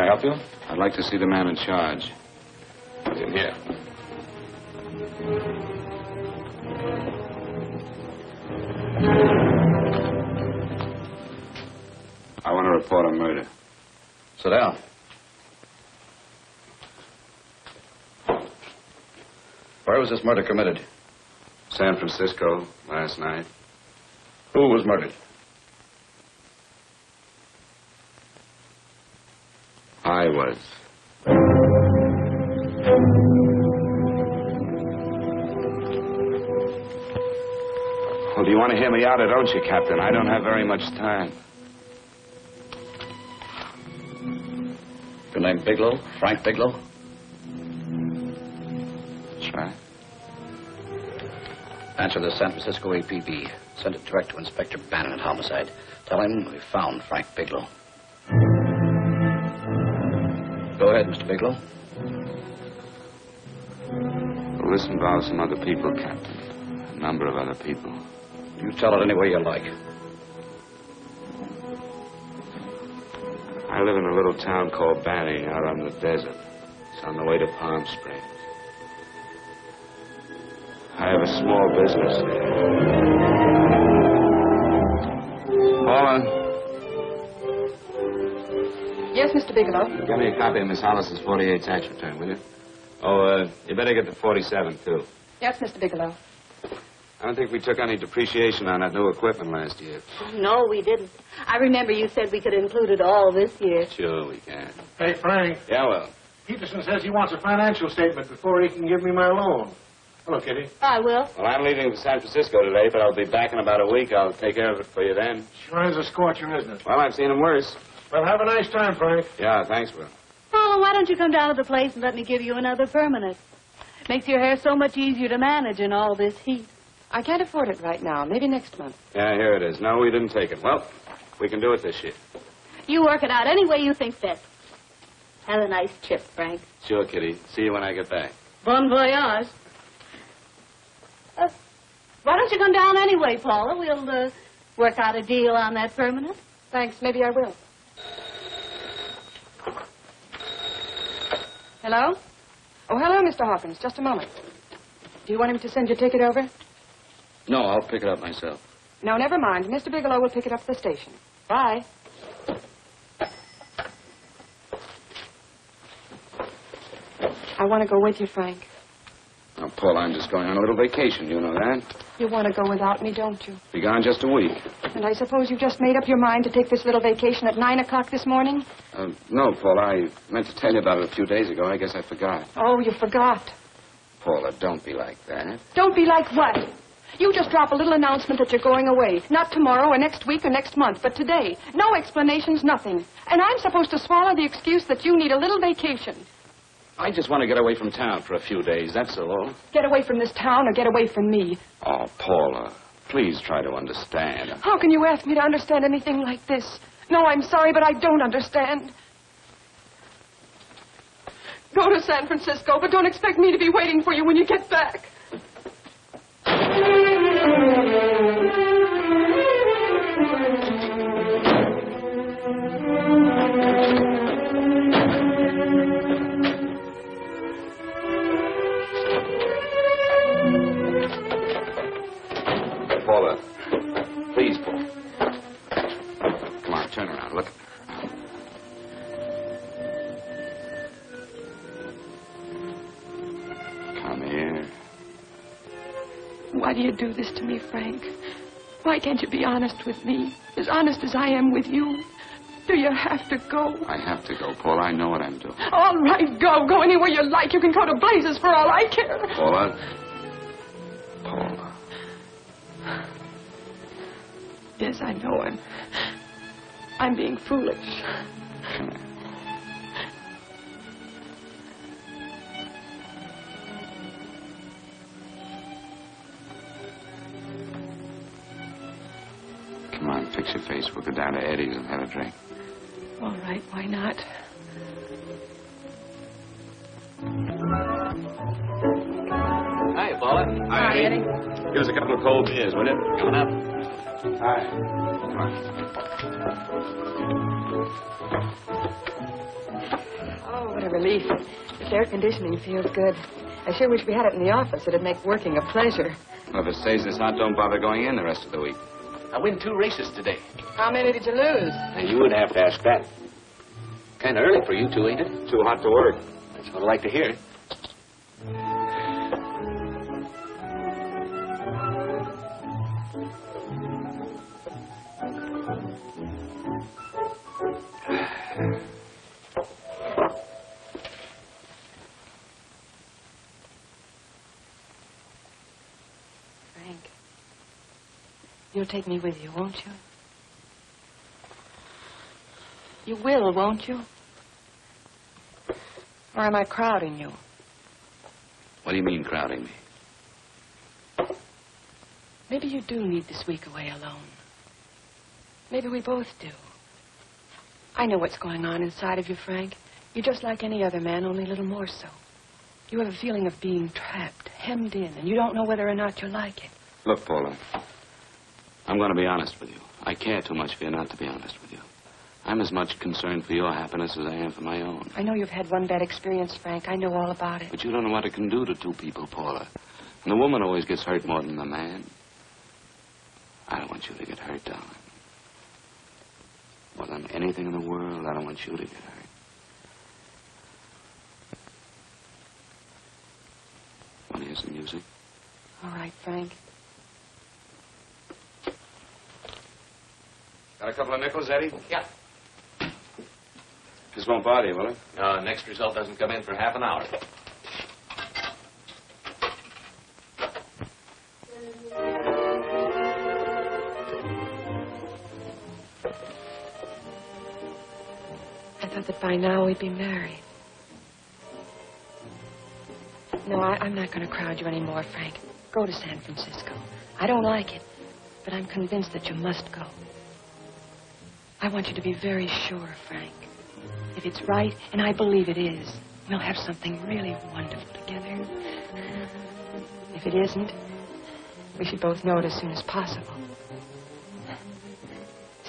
I help you? I'd like to see the man in charge. He's in here. I want to report a murder. Sit down. Where was this murder committed? San Francisco, last night. Who was murdered? I was. Well, do you want to hear me out or don't you, Captain? I don't have very much time. Your name Bigelow? Frank Bigelow? That's right. Answer the San Francisco APB. Send it direct to Inspector Bannon at Homicide. Tell him we found Frank Bigelow. Go ahead, Mr. Bigelow. Well, this involves some other people, Captain. A number of other people. You tell it any way you like. I live in a little town called Banning out on the desert. It's on the way to Palm Springs. I have a small business there. Paula? Yes, Mr. Bigelow. Give me a copy of Miss Hollis's 48 tax return, will you? Oh, you better get the 47, too. Yes, Mr. Bigelow. I don't think we took any depreciation on that new equipment last year. No, we didn't. I remember you said we could include it all this year. Sure we can. Hey, Frank. Yeah, well. Peterson says he wants a financial statement before he can give me my loan. Hello, Kitty. I will. Well, I'm leaving for San Francisco today, but I'll be back in about a week. I'll take care of it for you then. Sure is a scorcher, isn't it? Well, I've seen him worse. Well, have a nice time, Frank. Yeah, thanks, Will. Paula, why don't you come down to the place and let me give you another permanent? Makes your hair so much easier to manage in all this heat. I can't afford it right now. Maybe next month. Yeah, here it is. No, we didn't take it. Well, we can do it this year. You work it out any way you think fit. Have a nice trip, Frank. Sure, Kitty. See you when I get back. Bon voyage. Why don't you come down anyway, Paula? We'll work out a deal on that permanent. Thanks. Maybe I will. Hello? Oh, hello, Mr. Hawkins. Just a moment. Do you want him to send your ticket over? No, I'll pick it up myself. No, never mind. Mr. Bigelow will pick it up at the station. Bye. I want to go with you, Frank. Now, Paul, I'm just going on a little vacation. You know that? You want to go without me, don't you? Be gone just a week. And I suppose you just made up your mind to take this little vacation at 9 o'clock this morning? No, Paul, I meant to tell you about it a few days ago. I guess I forgot. Oh, you forgot. Paula, don't be like that. Don't be like what? You just drop a little announcement that you're going away. Not tomorrow or next week or next month, but today. No explanations, nothing. And I'm supposed to swallow the excuse that you need a little vacation. I just want to get away from town for a few days, that's all. Get away from this town or get away from me. Oh, Paula, please try to understand. How can you ask me to understand anything like this? No, I'm sorry, but I don't understand. Go to San Francisco, but don't expect me to be waiting for you when you get back. Paula, please, Paul. Come on, turn around. Look. Come here. Why do you do this to me, Frank? Why can't you be honest with me? As honest as I am with you? Do you have to go? I have to go, Paula. I know what I'm doing. All right, go. Go anywhere you like. You can go to blazes for all I care. Paula. Paula. Yes, I know. I'm being foolish. Come here. Come on, fix your face. We'll go down to Eddie's and have a drink. All right, why not? Hi, Paula. Hi, Eddie. Give us a couple of cold beers, will you? Coming up. Hi. Come on. Oh, what a relief. This air conditioning feels good. I sure wish we had it in the office. It'd make working a pleasure. Well, if it stays this hot, don't bother going in the rest of the week. I win 2 races today. How many did you lose? Now, you would have to ask that. Kind of early for you two, ain't it? Too hot to work. That's what I like to hear. Frank, you'll take me with you, won't you? You will, won't you? Or am I crowding you? What do you mean, crowding me? Maybe you do need this week away alone. Maybe we both do. I know what's going on inside of you, Frank. You're just like any other man, only a little more so. You have a feeling of being trapped, hemmed in, and you don't know whether or not you like it. Look, Paula, I'm going to be honest with you. I care too much for you not to be honest with you. I'm as much concerned for your happiness as I am for my own. I know you've had one bad experience, Frank. I know all about it. But you don't know what it can do to two people, Paula. And the woman always gets hurt more than the man. I don't want you to get hurt, darling. More than anything in the world, I don't want you to get hurt. Want to hear some music? All right, Frank. Got a couple of nickels, Eddie? Yeah. This won't bother you, will it? Next result doesn't come in for half an hour. I thought that by now we'd be married. No, I'm not going to crowd you anymore, Frank. Go to San Francisco. I don't like it, but I'm convinced that you must go. I want you to be very sure, Frank. If it's right, and I believe it is, we'll have something really wonderful together. If it isn't, we should both know it as soon as possible.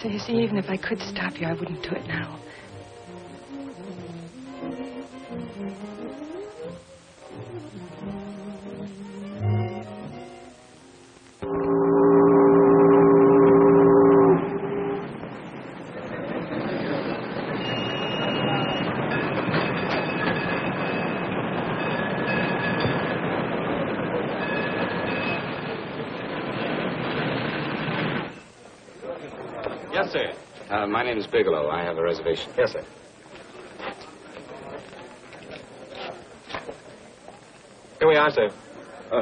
So you see, even if I could stop you, I wouldn't do it now. Yes, sir. My name is Bigelow. I have a reservation. Yes, sir. Here we are, sir.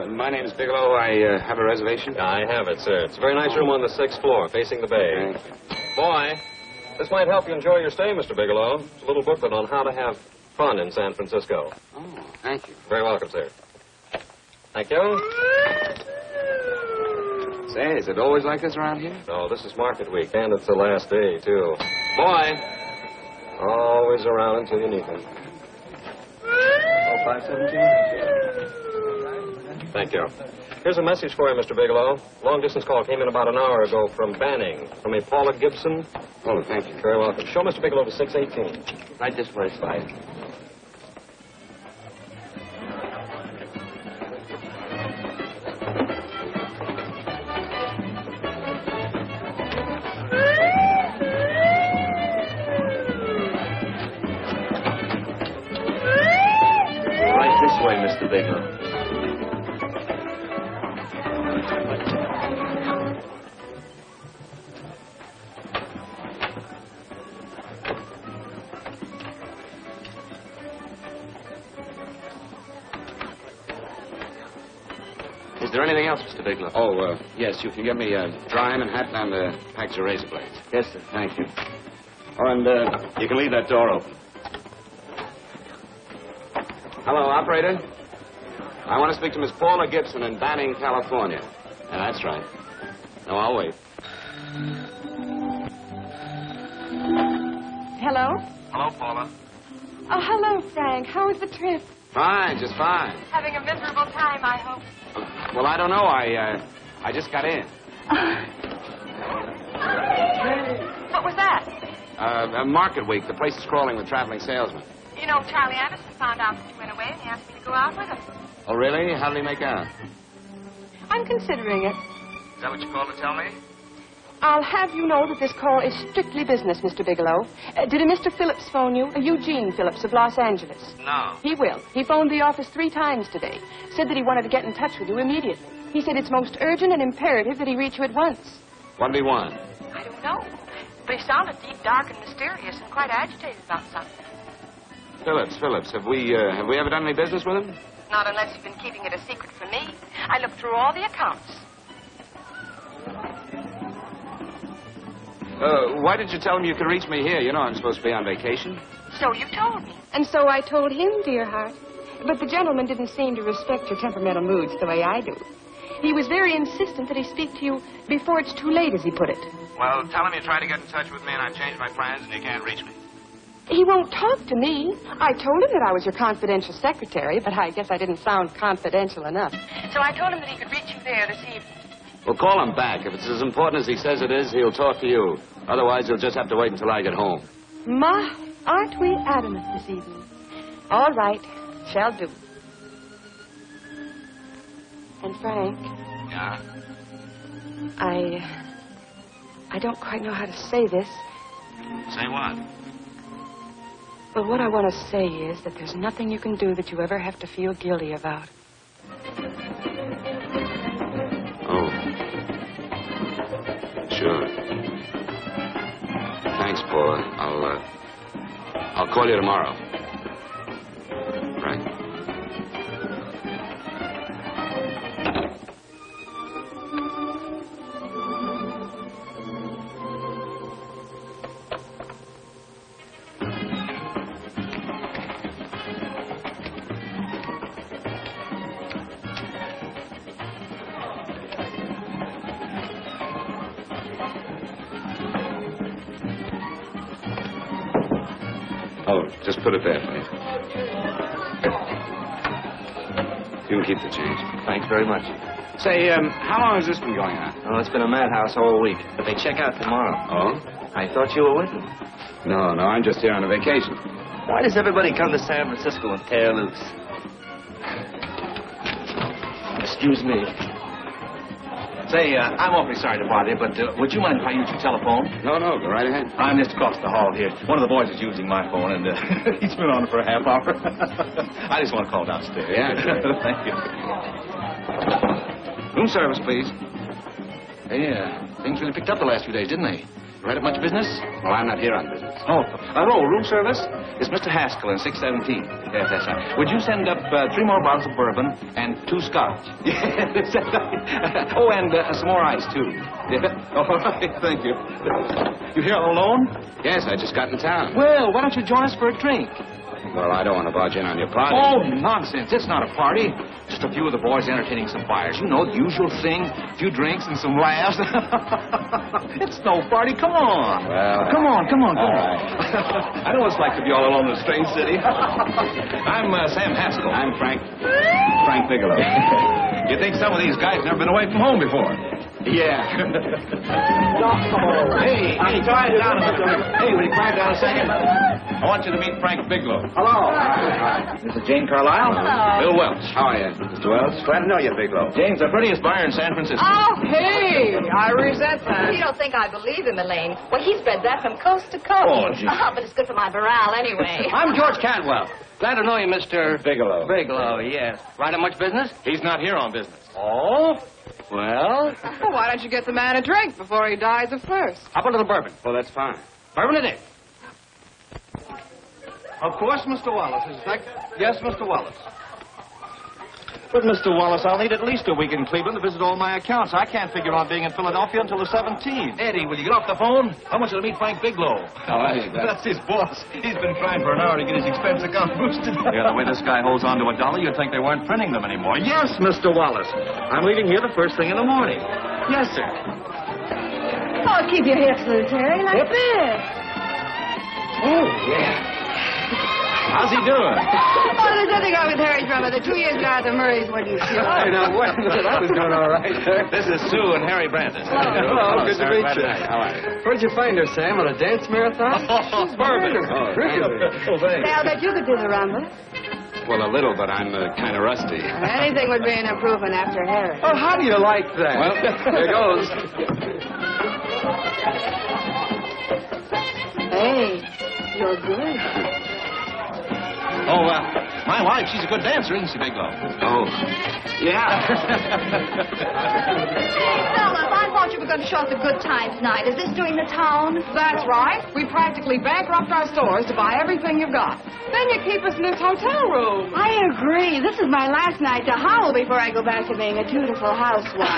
My name is Bigelow. I have a reservation. I have it, sir. It's a very nice room on the 6th floor, facing the bay. Thank you. Boy, this might help you enjoy your stay, Mr. Bigelow. It's a little booklet on how to have fun in San Francisco. Oh, thank you. Very welcome, sir. Thank you. Say, is it always like this around here? No, this is market week, and it's the last day, too. Boy, always around until you need him. 517? Thank you. Here's a message for you, Mr. Bigelow. Long-distance call came in about an hour ago from Banning, from a Paula Gibson. Oh, thank you. Very welcome. Show Mr. Bigelow to 618. Right this way, Slide. Right this way, Mr. Bigelow. Is there anything else, Mr. Bigelow? Oh, yes. You can get me a dry Manhattan and a package of razor blades. Yes, sir. Thank you. Oh, and you can leave that door open. Hello, operator. I want to speak to Miss Paula Gibson in Banning, California. Yeah, that's right. No, I'll wait. Hello? Hello, Paula. Oh, hello, Frank. How was the trip? Fine, just fine. Having a miserable time, I hope. Well, I don't know. I just got in. Market week. The place is crawling with traveling salesmen. You know, Charlie Anderson found out that you went away and he asked me to go out with him. Oh, really? How did he make out? I'm considering it. Is that what you called to tell me? I'll have you know that this call is strictly business, Mr. Bigelow. Did a Mr. Phillips phone you? Eugene Phillips of Los Angeles. No. He will. He phoned the office 3 times today. Said that he wanted to get in touch with you immediately. He said it's most urgent and imperative that he reach you at once. What did he want? I don't know. But he sounded deep, dark, and mysterious and quite agitated about something. Phillips. Have we ever done any business with him? Not unless you've been keeping it a secret from me. I looked through all the accounts. Why did you tell him you could reach me here? You know I'm supposed to be on vacation. So you told me. And so I told him, dear heart. But the gentleman didn't seem to respect your temperamental moods the way I do. He was very insistent that he speak to you before it's too late, as he put it. Well, tell him you tried to get in touch with me and I've changed my plans and you can't reach me. He won't talk to me. I told him that I was your confidential secretary, but I guess I didn't sound confidential enough. So I told him that he could reach you there this evening. Well, call him back. If it's as important as he says it is, he'll talk to you. Otherwise, he'll just have to wait until I get home. Ma, aren't we adamant this evening? All right, shall do. And Frank. Yeah? I don't quite know how to say this. Say what? But what I want to say is that there's nothing you can do that you ever have to feel guilty about. Oh. Sure. Thanks, Paula. I'll call you tomorrow. Right. Oh, just put it there, please. You can keep the change. Thanks very much. Say, how long has this been going on? Oh, it's been a madhouse all week. But they check out tomorrow. Oh? I thought you were with them. No, I'm just here on a vacation. Why does everybody come to San Francisco and tear loose? Excuse me. Say, I'm awfully sorry to bother you, but would you mind if I use your telephone? No, go right ahead. I'm just across the hall here. One of the boys is using my phone, and he's been on it for a half hour. I just want to call downstairs. Yeah, sure. Thank you. Room service, please. Hey, things really picked up the last few days, didn't they? Right up much business? Well, I'm not here on business. Oh, hello, room service? It's Mr. Haskell in 617. Yes, that's right. Would you send up 3 more bottles of bourbon and 2 scotch? Yes. Oh, and some more ice, too. Yeah. Oh, thank you. You here all alone? Yes, I just got in town. Well, why don't you join us for a drink? Well, I don't want to barge in on your party. Oh, nonsense. It's not a party. Just a few of the boys entertaining some buyers. You know, the usual thing. A few drinks and some laughs. It's no party. Come on. Well, Come on. right. I know what it's like to be all alone in a strange city. I'm Sam Haskell. I'm Frank Bigelow. You think some of these guys never been away from home before? Yeah. Hey, quiet down a minute. Hey, will you quiet down a second? I want you to meet Frank Bigelow. Hello. This is Jane Carlisle. Hello. Bill Welch. How are you, Mr. Wells? Glad to know you, Bigelow. Jane's the prettiest buyer in San Francisco. Oh, hey! I resent that. You don't think I believe him, Elaine? Well, he's bred that from coast to coast. Oh, gee. But it's good for my morale anyway. I'm George Cantwell. Glad to know you, Mr. Bigelow. Bigelow, yes. Right on much business? He's not here on business. Oh? Well, Well, why don't you get the man a drink before he dies of thirst? how about a little bourbon? Well, that's fine. Bourbon it is. Of course, Mr. Wallace. Yes, Mr. Wallace. But, Mr. Wallace, I'll need at least a week in Cleveland to visit all my accounts. I can't figure on being in Philadelphia until the 17th. Eddie, will you get off the phone? I want you to meet Frank Bigelow. That's his boss. He's been trying for an hour to get his expense account boosted. Yeah, the way this guy holds on to $1, you'd think they weren't printing them anymore. Yes, Mr. Wallace. I'm leaving here the first thing in the morning. Yes, sir. Oh, keep your hips loose, Harry, like this. Oh, yeah. How's he doing? Oh, there's nothing wrong with Harry's brother. The 2 years ago at the Murrays wouldn't show. I know. Well, I was doing all right, sir. This is Sue and Harry Brandis. Hello, good to meet you. How are you? Where'd you find her, Sam? On a dance marathon? Bourbon. Really? Oh, thanks. Say, I'll bet you could do the rumba. Well, a little, but I'm kind of rusty. Anything would be an improvement after Harry. Oh, how do you like that? Well, here goes. Hey, you're good. Oh, my wife, she's a good dancer, isn't she, Bigelow? Oh, yeah. Hey, fellas, I thought you were going to show us a good time tonight. Is this doing the town? That's right. We practically bankrupt our stores to buy everything you've got. Then you keep us in this hotel room. I agree. This is my last night to howl before I go back to being a dutiful housewife.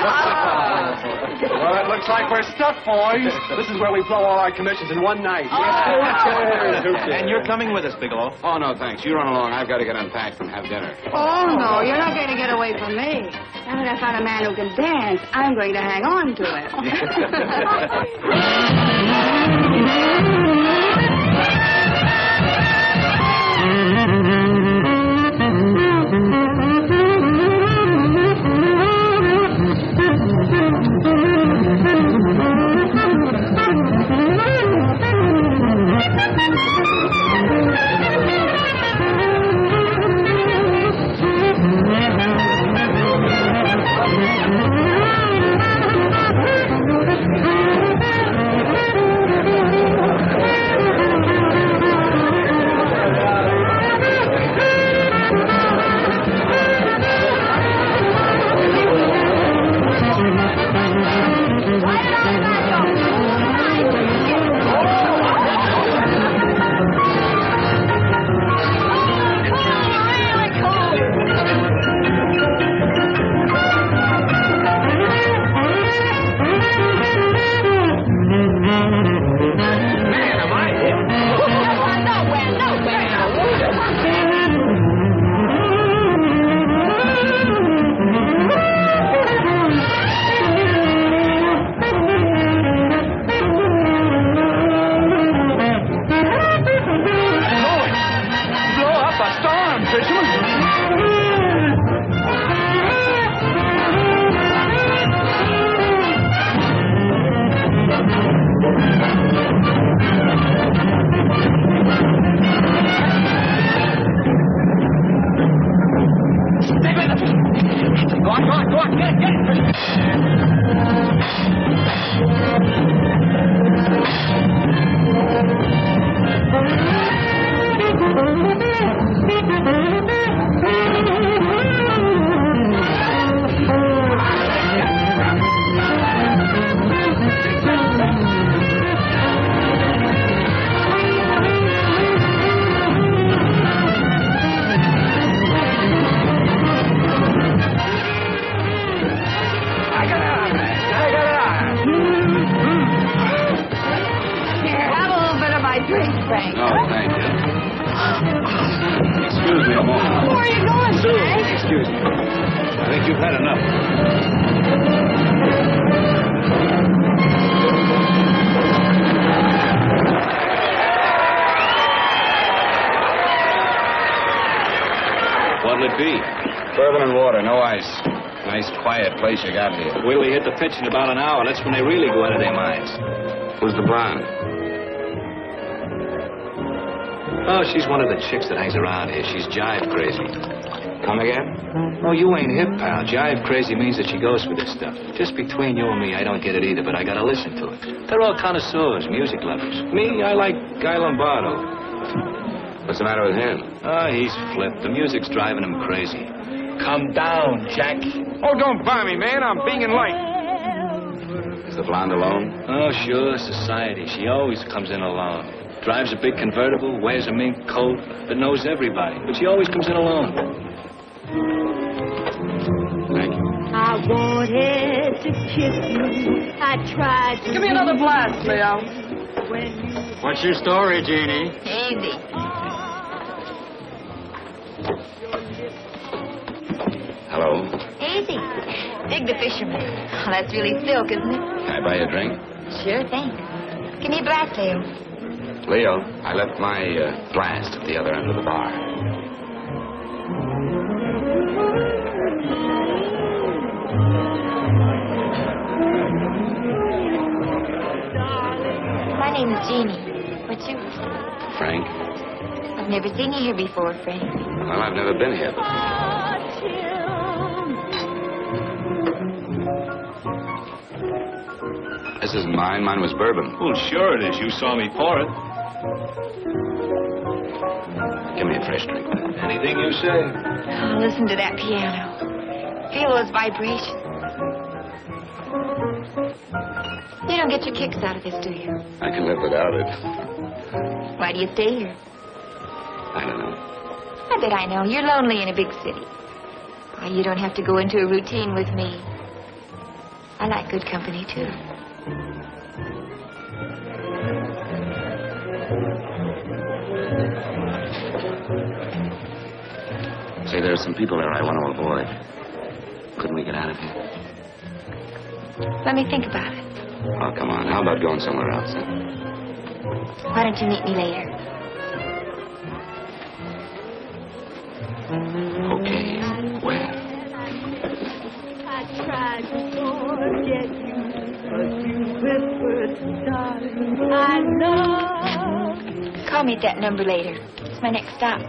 Well, it looks like we're stuck, boys. This is where we blow all our commissions in one night. And you're coming with us, Bigelow. Oh, no, thanks. You run along. I've got to get unpacked and have dinner. Oh, no, you're not going to get away from me. Now that I found a man who can dance, I'm going to hang on to him. Place you got here. Wait till we hit the pitch in about an hour. That's when they really go out of their minds. Who's the blonde? Oh, she's one of the chicks that hangs around here. She's jive crazy. Come again? Oh, you ain't hip, pal. Jive crazy means that she goes for this stuff. Just between you and me, I don't get it either, but I gotta listen to it. They're all connoisseurs, music lovers. Me, I like Guy Lombardo. What's the matter with him? Oh, he's flipped. The music's driving him crazy. Come down, Jack. Oh, don't buy me, man. I'm being late. Is the blonde alone? Oh, sure, society. She always comes in alone. Drives a big convertible, wears a mink coat, but knows everybody. But she always comes in alone. Thank you. I wanted to kiss you. I tried to... Give me another blast, Leo. What's your story, Jeannie? Easy. Hello. Easy. Dig the fisherman. Oh, that's really silk, isn't it? Can I buy you a drink? Sure thing. Give me a glass, Leo. Leo, I left my blast at the other end of the bar. My name is Jeannie. What's yours? Frank? I've never seen you here before, Frank. Well, I've never been here before. This isn't mine. Mine was bourbon. Well, sure it is. You saw me pour it. Give me a fresh drink. Anything you say. Oh, listen to that piano. Feel those vibrations. You don't get your kicks out of this, do you? I can live without it. Why do you stay here? I don't know. I bet I know. You're lonely in a big city. Why, you don't have to go into a routine with me. I like good company, too. Say, there are some people there I want to avoid. Couldn't we get out of here? Let me think about it. Oh, come on. How about going somewhere else, huh? Why don't you meet me later? Okay. Where? I tried to forget you, but you whispered, darling, I love. Call me at that number later. It's my next stop.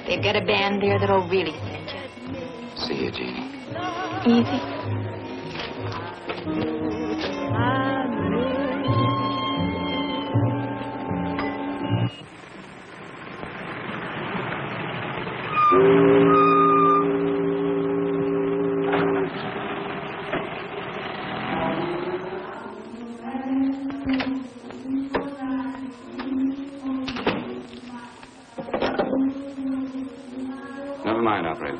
They've got a band there that'll really send you. See you, Jeannie. Easy. Never mind, operator.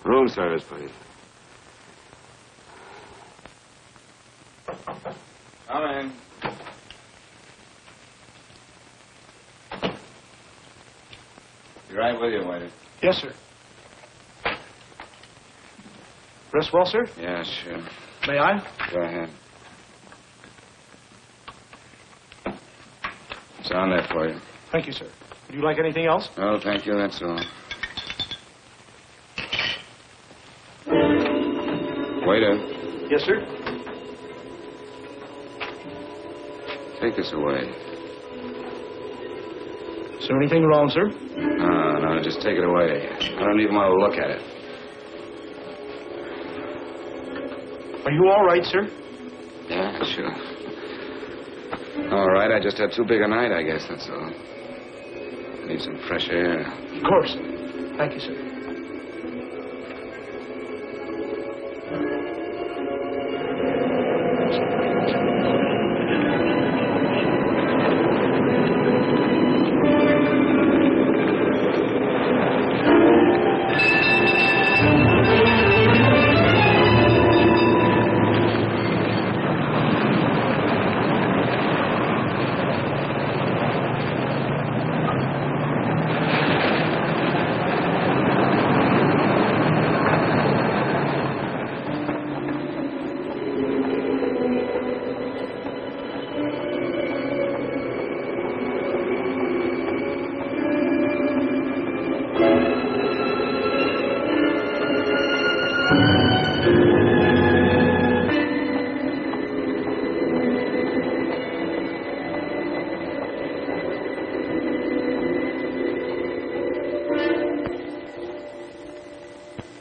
Room service, please. Come in. Be right with you, waiter. Yes, sir. Rest well, sir? Yeah, sure. May I? Go ahead. It's on there for you. Thank you, sir. Would you like anything else? Oh, thank you. That's all. Waiter. Yes, sir. Take this away. Is there anything wrong, sir? No, just take it away. I don't even want to look at it. Are you all right, sir? Yeah, sure. All right, I just had too big a night, I guess, that's all. I need some fresh air. Of course. Thank you, sir.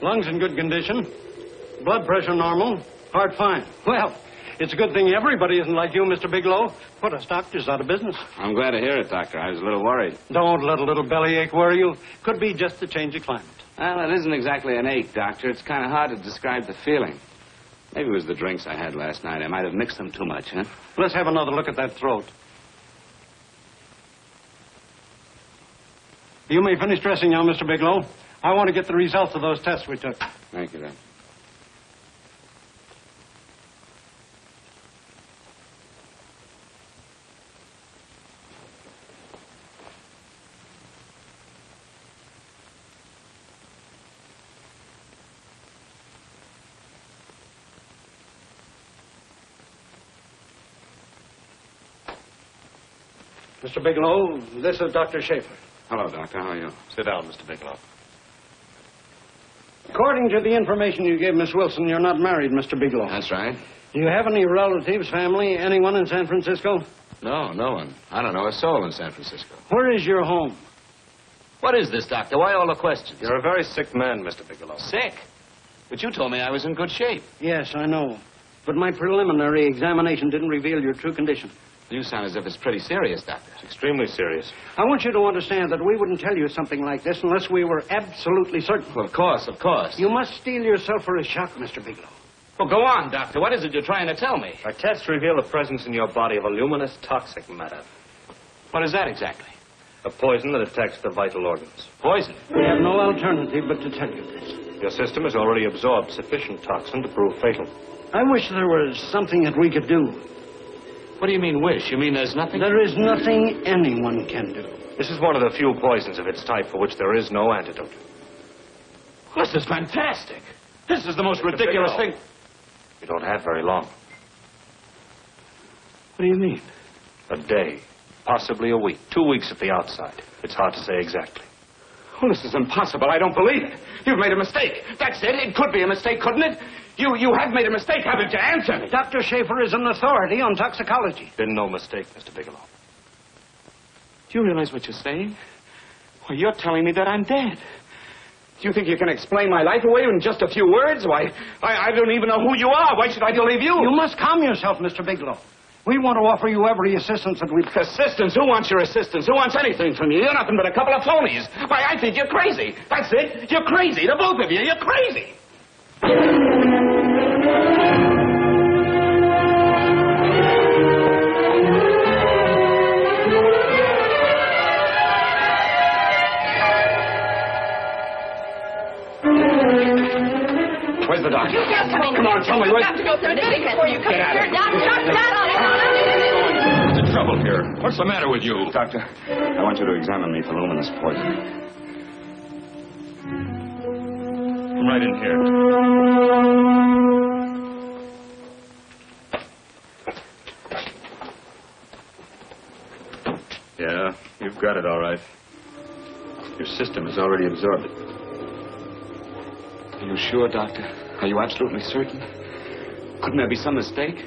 Lungs in good condition. Blood pressure normal. Heart fine. Well, it's a good thing everybody isn't like you, Mr. Bigelow. Put us doctors out of business. I'm glad to hear it, Doctor. I was a little worried. Don't let a little bellyache worry you. Could be just the change of climate. Well, it isn't exactly an ache, Doctor. It's kind of hard to describe the feeling. Maybe it was the drinks I had last night. I might have mixed them too much, huh? Let's have another look at that throat. You may finish dressing now, Mr. Bigelow. I want to get the results of those tests we took. Thank you, Doctor. Mr. Bigelow, this is Dr. Schaefer. Hello, Doctor. How are you? Sit down, Mr. Bigelow. According to the information you gave Miss Wilson, you're not married, Mr. Bigelow. That's right. Do you have any relatives, family, anyone in San Francisco? No, no one. I don't know a soul in San Francisco. Where is your home? What is this, Doctor? Why all the questions? You're a very sick man, Mr. Bigelow. Sick? But you told me I was in good shape. Yes, I know. But my preliminary examination didn't reveal your true condition. You sound as if it's pretty serious, Doctor. It's extremely serious. I want you to understand that we wouldn't tell you something like this unless we were absolutely certain. Well, of course, of course. You must steel yourself for a shock, Mr. Bigelow. Well, go on, Doctor. What is it you're trying to tell me? Our tests reveal the presence in your body of a luminous toxic matter. What is that exactly? A poison that attacks the vital organs. Poison? We have no alternative but to tell you this. Your system has already absorbed sufficient toxin to prove fatal. I wish there was something that we could do. What do you mean, wish? You mean there's nothing? There is nothing anyone can do. This is one of the few poisons of its type for which there is no antidote. This is fantastic. This is the most ridiculous thing. You don't have very long. What do you mean? A day. Possibly a week. 2 weeks at the outside. It's hard to say exactly. Oh, this is impossible. I don't believe it. You've made a mistake. That's it. It could be a mistake, couldn't it? You have made a mistake, haven't you? Answer me. Dr. Schaefer is an authority on toxicology. Been no mistake, Mr. Bigelow. Do you realize what you're saying? Well, you're telling me that I'm dead. Do you think you can explain my life away in just a few words? Why, I don't even know who you are. Why should I believe you? You must calm yourself, Mr. Bigelow. We want to offer you every assistance that we... Assistance? Who wants your assistance? Who wants anything from you? You're nothing but a couple of phonies. Why, I think you're crazy. That's it. You're crazy. The both of you. You're crazy. Where's the doctor? Come on, tell me. Where's... Doctor, go through the ticket before you come here. What's the trouble here? What's the matter with you? Doctor, I want you to examine me for luminous poison. Come right in here. Yeah, you've got it all right. Your system has already absorbed it. Are you sure, Doctor? Are you absolutely certain? Couldn't there be some mistake?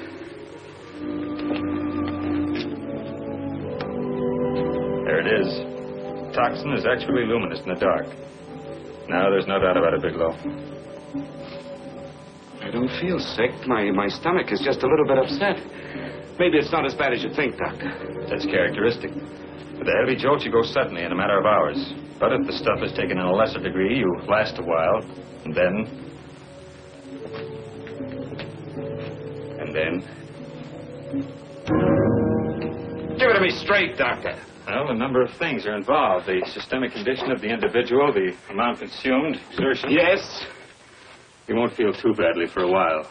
There it is. Toxin is actually luminous in the dark. Now there's no doubt about it, Bigelow. I don't feel sick. My stomach is just a little bit upset. Maybe it's not as bad as you think, Doctor. That's characteristic. With a heavy jolt, you go suddenly in a matter of hours. But if the stuff is taken in a lesser degree, you last a while, and then... Give it to me straight, Doctor. Well, a number of things are involved. The systemic condition of the individual, the amount consumed, exertion... Yes? You won't feel too badly for a while.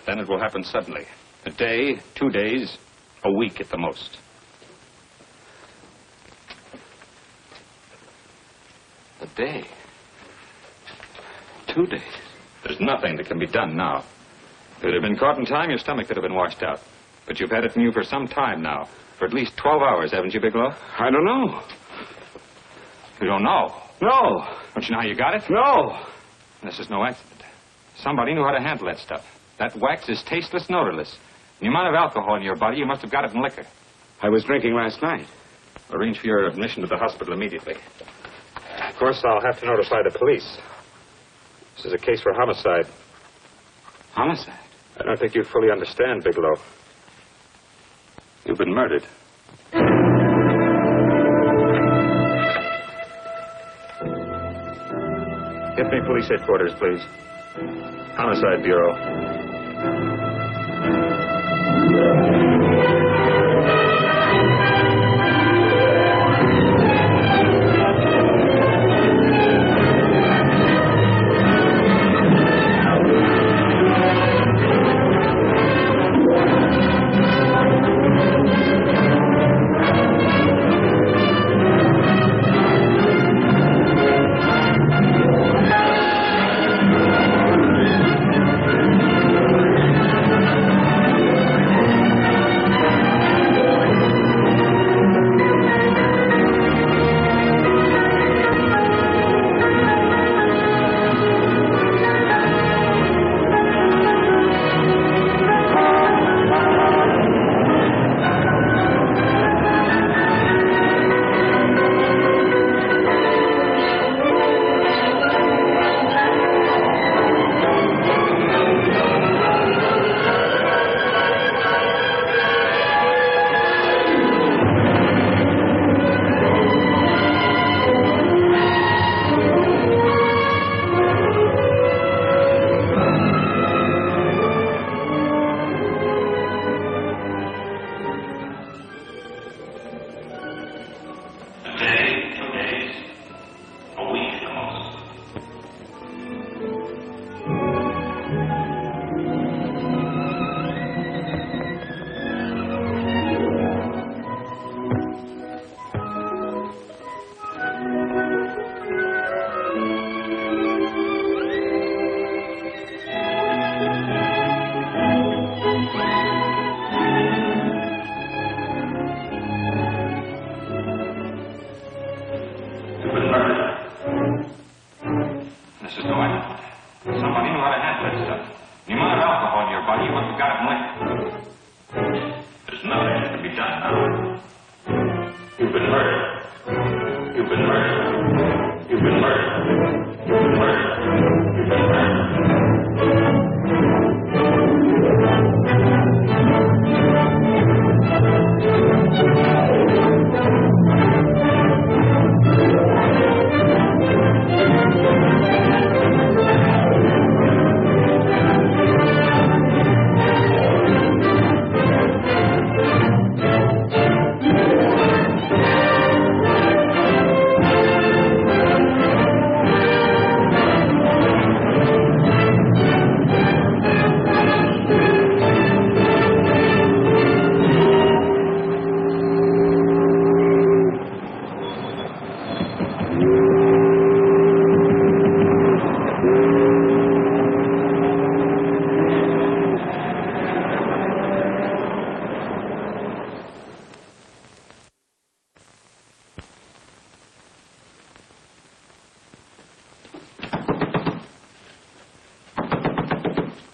Then it will happen suddenly. A day, 2 days, a week at the most. A day? 2 days? There's nothing that can be done now. If it had been caught in time, your stomach could have been washed out. But you've had it in you for some time now. For at least 12 hours, haven't you, Bigelow? I don't know. You don't know? No. Don't you know how you got it? No. This is no accident. Somebody knew how to handle that stuff. That wax is tasteless and odorless. The amount of alcohol in your body, you must have got it in liquor. I was drinking last night. Arrange for your admission to the hospital immediately. Of course, I'll have to notify the police. This is a case for homicide. Homicide? I don't think you fully understand, Bigelow. You've been murdered. Get me police headquarters, please. Homicide Bureau.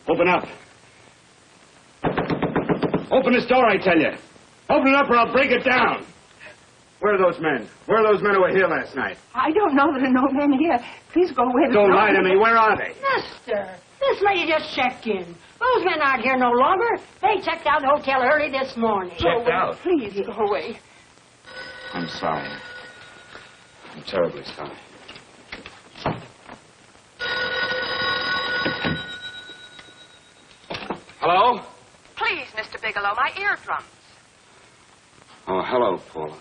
Open up. Open this door, I tell you. Open it up or I'll break it down. Where are those men? Where are those men who were here last night? I don't know. There are no men here. Please go away. Don't lie to me. Where are they? Mister, this lady just checked in. Those men aren't here no longer. They checked out the hotel early this morning. Checked out? Please go away. I'm sorry. I'm terribly sorry. Hello? Please, Mr. Bigelow, my eardrums. Oh, hello, Paula.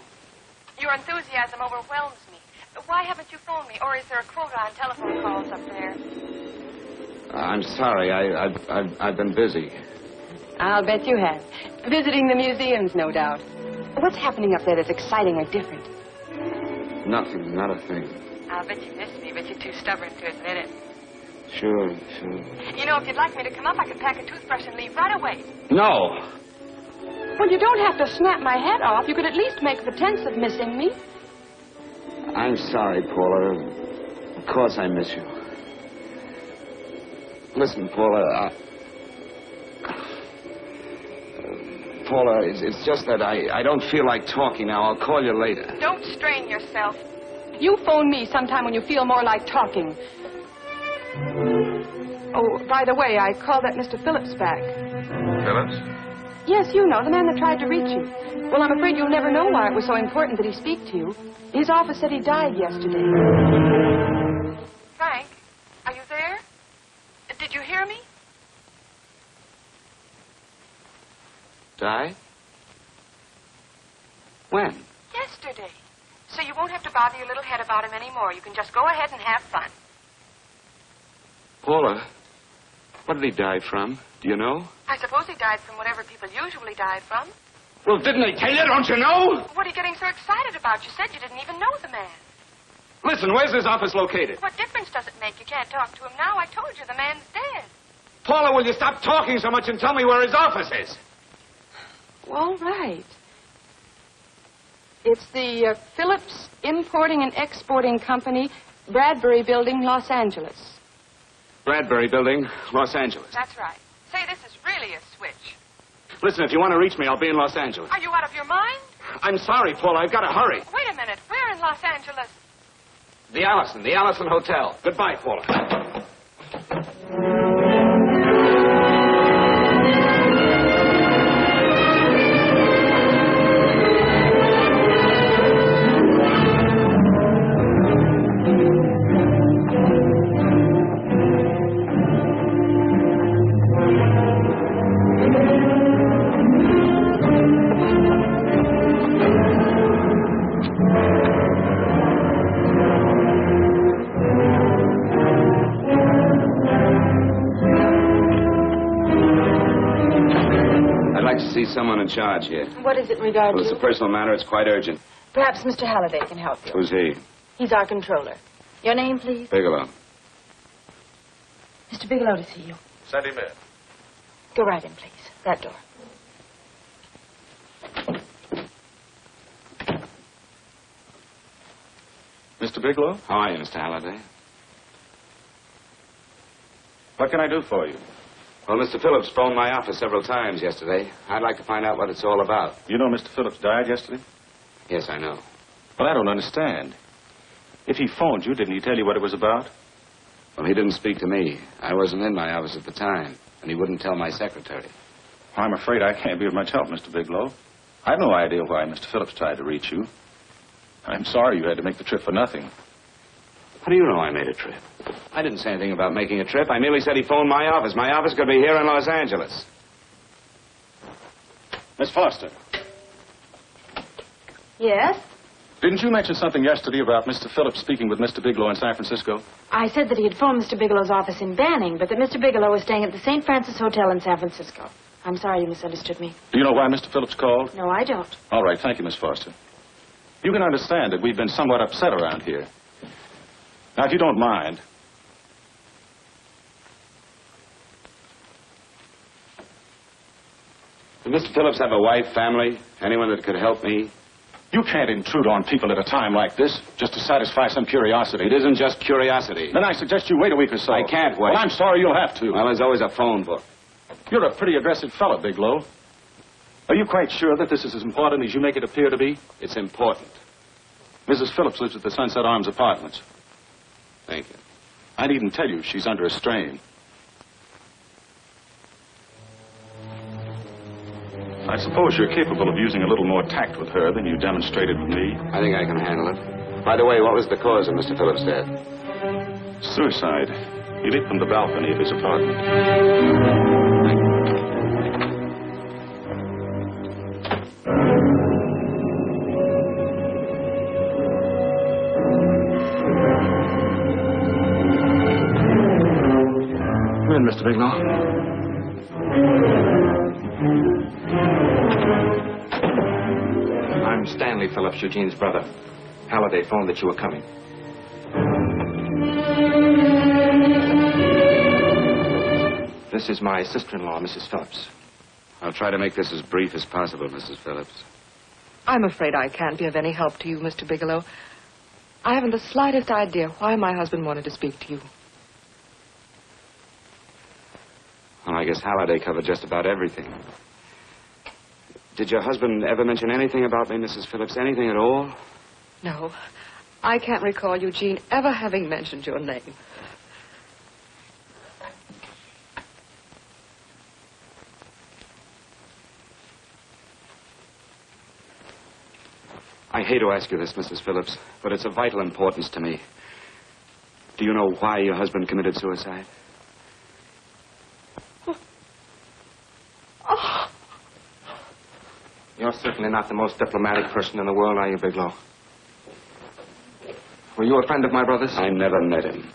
Your enthusiasm overwhelms me. Why haven't you phoned me? Or is there a quota on telephone calls up there? I'm sorry. I've been busy. I'll bet you have. Visiting the museums, no doubt. What's happening up there that's exciting or different? Nothing, not a thing. I'll bet you miss me, but you're too stubborn to admit it. Sure. You know, if you'd like me to come up, I could pack a toothbrush and leave right away. No. Well, you don't have to snap my head off. You could at least make pretense of missing me. I'm sorry, Paula. Of course I miss you. Listen, Paula, Paula, it's just that I don't feel like talking now. I'll call you later. Don't strain yourself. You phone me sometime when you feel more like talking. Oh, by the way, I called that Mr. Phillips back. Phillips? Yes, you know, the man that tried to reach you. Well, I'm afraid you'll never know why it was so important that he speak to you. His office said he died yesterday. Frank, are you there? Did you hear me? Die? When? Yesterday. So you won't have to bother your little head about him anymore. You can just go ahead and have fun. Paula, what did he die from? Do you know? I suppose he died from whatever people usually die from. Well, didn't they tell you? Don't you know? What are you getting so excited about? You said you didn't even know the man. Listen, where's his office located? What difference does it make? You can't talk to him now. I told you the man's dead. Paula, will you stop talking so much and tell me where his office is? All right. It's the Phillips Importing and Exporting Company, Bradbury Building, Los Angeles. Bradbury Building, Los Angeles. That's right. Say, this is really a switch. Listen, if you want to reach me, I'll be in Los Angeles. Are you out of your mind? I'm sorry, Paula. I've got to hurry. Wait a minute. Where in Los Angeles? The Allison Hotel. Goodbye, Paula. See someone in charge here. What is it in regard Well, to? it's a personal matter. It's quite urgent. Perhaps Mr. Halliday can help you. Who's he? He's our controller. Your name, please? Bigelow. Mr. Bigelow to see you. Send him in. Go right in, please. That door. Mr. Bigelow? How are you, Mr. Halliday? What can I do for you? Well, Mr. Phillips phoned my office several times yesterday. I'd like to find out what it's all about. You know Mr. Phillips died yesterday? Yes, I know. Well, I don't understand. If he phoned you, didn't he tell you what it was about? Well, he didn't speak to me. I wasn't in my office at the time, and he wouldn't tell my secretary. Well, I'm afraid I can't be of much help, Mr. Bigelow. I've no idea why Mr. Phillips tried to reach you. I'm sorry you had to make the trip for nothing. How do you know I made a trip? I didn't say anything about making a trip. I merely said he phoned my office. My office could be here in Los Angeles. Miss Foster, Yes? didn't you mention something yesterday about Mr. Phillips speaking with Mr. Bigelow in San Francisco? I said that he had phoned Mr. Bigelow's office in Banning, but that Mr. Bigelow was staying at the St. Francis Hotel in San Francisco. I'm sorry you misunderstood me. Do you know why Mr. Phillips called? No, I don't. All right, thank you, Miss Foster. You can understand that we've been somewhat upset around here. Now, if you don't mind, Did Mr. Phillips have a wife, family, anyone that could help me? you can't intrude on people at a time like this just to satisfy some curiosity. It isn't just curiosity. Then I suggest you wait a week or so. I can't wait. Well, I'm sorry you'll have to. Well, there's always a phone book. You're a pretty aggressive fellow, Bigelow. Are you quite sure that this is as important as you make it appear to be? It's important. Mrs. Phillips lives at the Sunset Arms Apartments. Thank you. I needn't tell you she's under a strain. I suppose you're capable of using a little more tact with her than you demonstrated with me. I think I can handle it. By the way, what was the cause of Mr. Phillips' death? Suicide. He leaped from the balcony of his apartment. Come in, Mr. Bigelow. I'm Stanley Phillips, Eugene's brother. Halliday phoned that you were coming. This is my sister-in-law, Mrs. Phillips. I'll try to make this as brief as possible, Mrs. Phillips. I'm afraid I can't be of any help to you, Mr. Bigelow. I haven't the slightest idea why my husband wanted to speak to you. I guess Halliday covered just about everything. Did your husband ever mention anything about me, Mrs. Phillips? Anything at all? No. I can't recall Eugene ever having mentioned your name. I hate to ask you this, Mrs. Phillips, but it's of vital importance to me. Do you know why your husband committed suicide? Oh. You're certainly not the most diplomatic person in the world, are you, Bigelow? Were you a friend of my brother's? I never met him.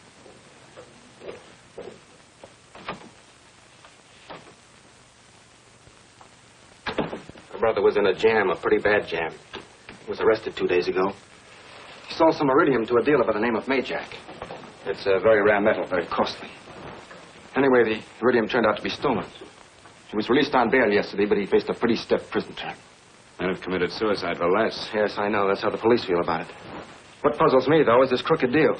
My brother was in a jam, a pretty bad jam. He was arrested 2 days ago. He sold some iridium to a dealer by the name of Majak. It's a very rare metal, very costly. Anyway, the iridium turned out to be stolen. He was released on bail yesterday, but he faced a pretty stiff prison term. And have committed suicide for less. Yes, I know. That's how the police feel about it. What puzzles me, though, is this crooked deal.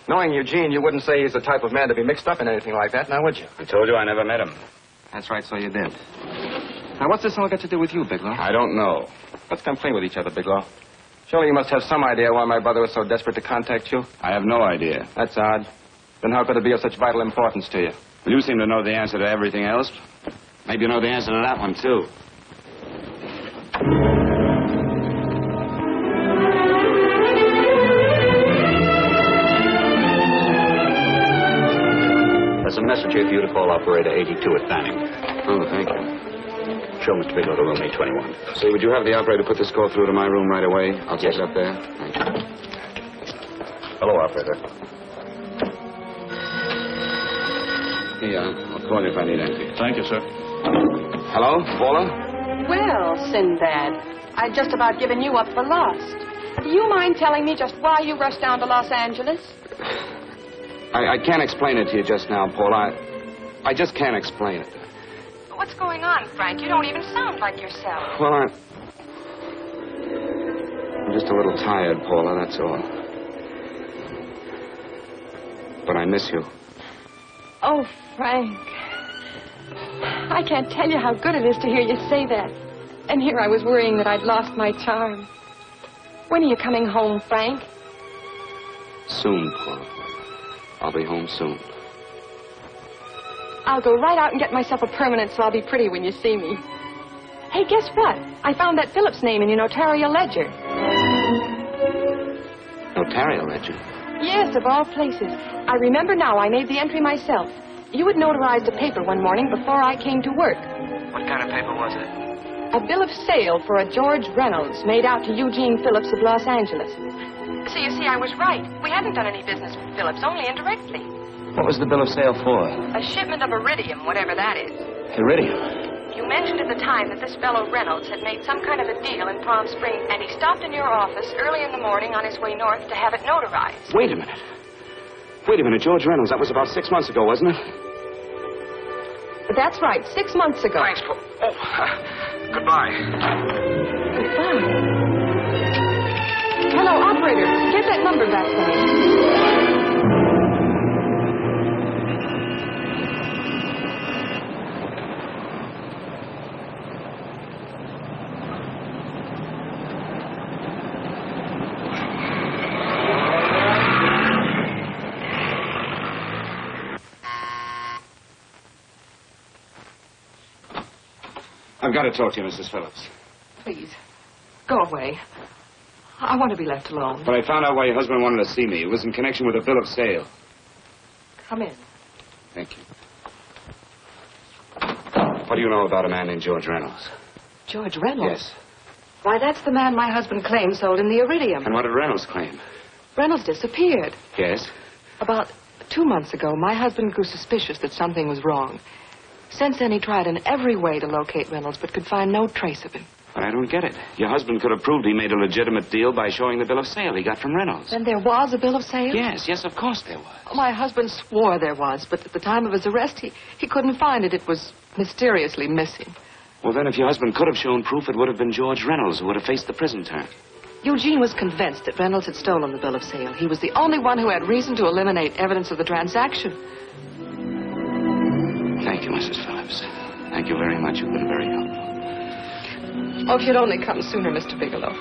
Knowing Eugene, you wouldn't say he's the type of man to be mixed up in anything like that, now would you? I told you I never met him. That's right, so you did. Now, what's this all got to do with you, Bigelow? I don't know. Let's come clean with each other, Bigelow. Surely you must have some idea why my brother was so desperate to contact you. I have no idea. That's odd. Then how could it be of such vital importance to you? Well, you seem to know the answer to everything else. Maybe you know the answer to that one, too. There's a message here for you to call operator 82 at Fanning. Oh, thank you. Show Mr. Bigelow to room 821. Say, would you have the operator put this call through to my room right away? I'll take it up there. Thank you. Hello, operator. Yeah, I'll call you if I need anything. Thank you, sir. Hello, Paula? Well, Sinbad, I'd just about given you up for lost. Do you mind telling me just why you rushed down to Los Angeles? I can't explain it to you just now, Paula. I just can't explain it. What's going on, Frank? You don't even sound like yourself. Well, I'm just a little tired, Paula, that's all. But I miss you. Oh, Frank. I can't tell you how good it is to hear you say that. And here I was worrying that I'd lost my charm. When are you coming home, Frank? Soon, Paula. I'll be home soon. I'll go right out and get myself a permanent so I'll be pretty when you see me. Hey, guess what? I found that Phillips name in your notarial ledger. Notarial ledger? Yes, of all places. I remember now I made the entry myself. You had notarized a paper one morning before I came to work. What kind of paper was it? A bill of sale for a George Reynolds made out to Eugene Phillips of Los Angeles. So you see, I was right. We haven't done any business with Phillips, only indirectly. What was the bill of sale for? A shipment of iridium, whatever that is. Iridium? You mentioned at the time that this fellow Reynolds had made some kind of a deal in Palm Springs, and he stopped in your office early in the morning on his way north to have it notarized. Wait a minute. Wait a minute, George Reynolds. That was about 6 months ago, wasn't it? That's right, 6 months ago. Thanks, Paul. Oh, goodbye. Goodbye. Hello, operator. Get that number back for me. I've got to talk to you, Mrs. Phillips. Please, go away. I want to be left alone. But I found out why your husband wanted to see me. It was in connection with a bill of sale. Come in. Thank you. What do you know about a man named George Reynolds? George Reynolds? Yes. Why, that's the man my husband claimed sold him the iridium. And what did Reynolds claim? Reynolds disappeared. Yes? About 2 months ago, my husband grew suspicious that something was wrong. Since then, he tried in every way to locate Reynolds, but could find no trace of him. But I don't get it. Your husband could have proved he made a legitimate deal by showing the bill of sale he got from Reynolds. Then there was a bill of sale? Yes, of course there was. My husband swore there was, but at the time of his arrest, he couldn't find it. It was mysteriously missing. Well, then, if your husband could have shown proof, it would have been George Reynolds who would have faced the prison term. Eugene was convinced that Reynolds had stolen the bill of sale. He was the only one who had reason to eliminate evidence of the transaction. Thank you, Miss Mrs. Phillips. Thank you very much. You've been very helpful. Oh, if you'd only come sooner, Mr. Bigelow.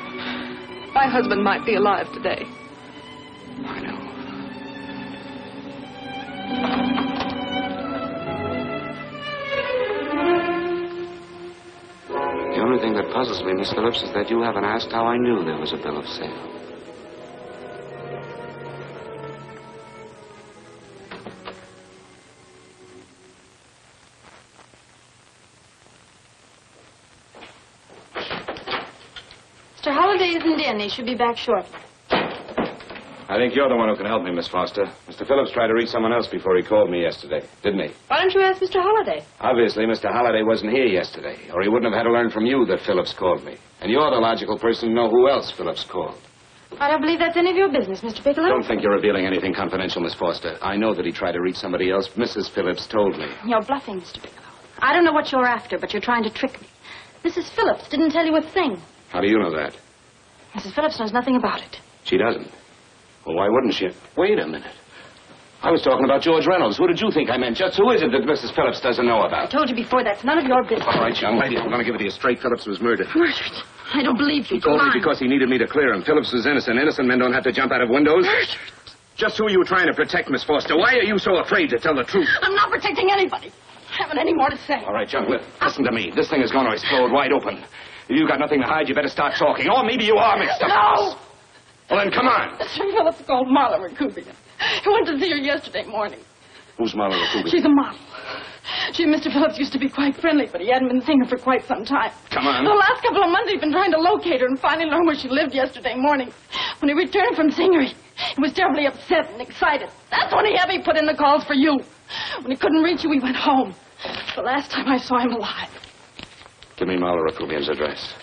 My husband might be alive today. I know. The only thing that puzzles me, Miss Phillips, is that you haven't asked how I knew there was a bill of sale. Mr. Holliday isn't in. He should be back shortly. I think you're the one who can help me, Miss Foster. Mr. Phillips tried to reach someone else before he called me yesterday, didn't he? Why don't you ask Mr. Holliday? Obviously, Mr. Holliday wasn't here yesterday, or he wouldn't have had to learn from you that Phillips called me. And you're the logical person to know who else Phillips called. I don't believe that's any of your business, Mr. Bigelow. Don't think you're revealing anything confidential, Miss Foster. I know that he tried to reach somebody else. Mrs. Phillips told me. You're bluffing, Mr. Bigelow. I don't know what you're after, but you're trying to trick me. Mrs. Phillips didn't tell you a thing. How do you know that? Mrs. Phillips knows nothing about it. She doesn't. Well, why wouldn't she? Wait a minute. I was talking about George Reynolds. Who did you think I meant? Just who is it that Mrs. Phillips doesn't know I about? told you before, that's none of your business. All right, young lady, I'm going to give it to you straight. Phillips was murdered. Murdered? I don't believe you. He told me because he needed me to clear him. Phillips was innocent. Innocent men don't have to jump out of windows. Murdered? Just who are you trying to protect, Miss Foster? Why are you so afraid to tell the truth? I'm not protecting anybody. I haven't any more to say. All right, young lady, listen to me. This thing is going to explode wide open. If you've got nothing to hide, you better start talking. Or maybe you are mixed up. No! Well, then, come on. Mr. Phillips called Marla Rakubian. He went to see her yesterday morning. Who's Marla Rakubian? She's a model. She and Mr. Phillips used to be quite friendly, but he hadn't been seeing her for quite some time. Come on. The last couple of months, he'd been trying to locate her and finally learned where she lived yesterday morning. When he returned from seeing her, he was terribly upset and excited. That's when he had me put in the calls for you. When he couldn't reach you, he went home. The last time I saw him alive. Give me Marla Rakubian's address.